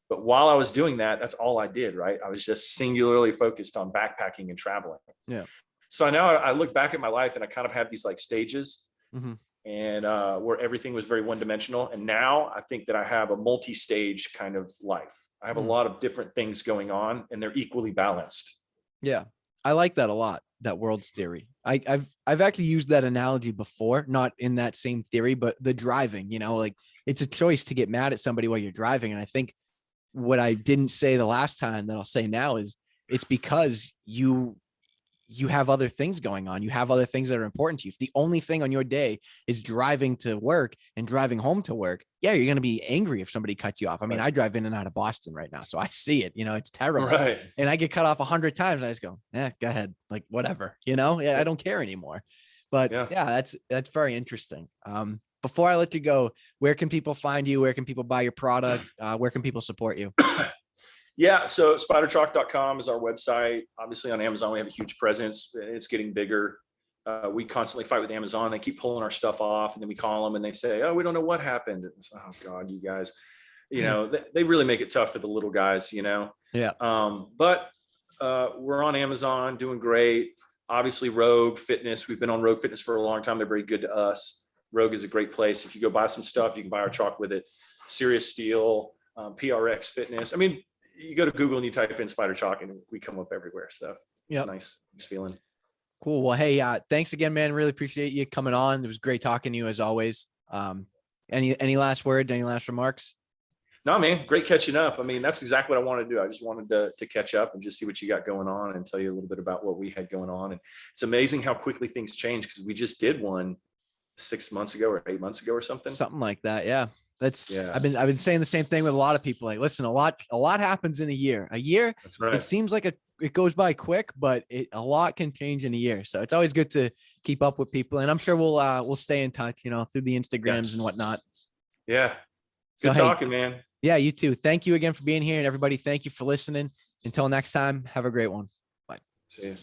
But while I was doing that, that's all I did, right? I was just singularly focused on backpacking and traveling. Yeah. So now I look back at my life and I kind of have these like stages and where everything was very one-dimensional. And now I think that I have a multi-stage kind of life. I have a lot of different things going on and they're equally balanced. Yeah. I like that a lot, that world's theory. I've actually used that analogy before, not in that same theory, but the driving, you know, like it's a choice to get mad at somebody while you're driving. And I think what I didn't say the last time that I'll say now is it's because you have other things going on. You have other things that are important to you. If the only thing on your day is driving to work and driving home to work, yeah, you're going to be angry if somebody cuts you off. I mean, I drive in and out of Boston right now, so I see it, you know, it's terrible. Right. And I get cut off 100 times. And I just go, go ahead. Like whatever, you know, I don't care anymore. But yeah, that's very interesting. Before I let you go, where can people find you? Where can people buy your product? Where can people support you? Yeah, so spiderchalk.com is our website. Obviously on Amazon, we have a huge presence. It's getting bigger. We constantly fight with Amazon. They keep pulling our stuff off and then we call them and they say, oh, we don't know what happened. It's, oh God, you guys, you know, they really make it tough for the little guys, you know? Yeah. But we're on Amazon doing great. Obviously Rogue Fitness. We've been on Rogue Fitness for a long time. They're very good to us. Rogue is a great place. If you go buy some stuff, you can buy our chalk with it. Serious Steel, PRX Fitness. I mean, you go to Google and you type in Spider Chalk and we come up everywhere. So it's nice. It's feeling cool. Well, hey, thanks again, man. Really appreciate you coming on. It was great talking to you as always. Any last word, any last remarks? No, man, great catching up. I mean, that's exactly what I wanted to do. I just wanted to catch up and just see what you got going on and tell you a little bit about what we had going on. And it's amazing how quickly things change because we just did one 6 months ago or 8 months ago or something. Something like that. Yeah. I've been saying the same thing with a lot of people. Like, listen, a lot happens in a year. That's right. It seems like it goes by quick, but a lot can change in a year. So it's always good to keep up with people. And I'm sure we'll stay in touch, you know, through the Instagrams and whatnot. Yeah. Good talking, man. Yeah, you too. Thank you again for being here. And everybody, thank you for listening. Until next time, have a great one. Bye. See you.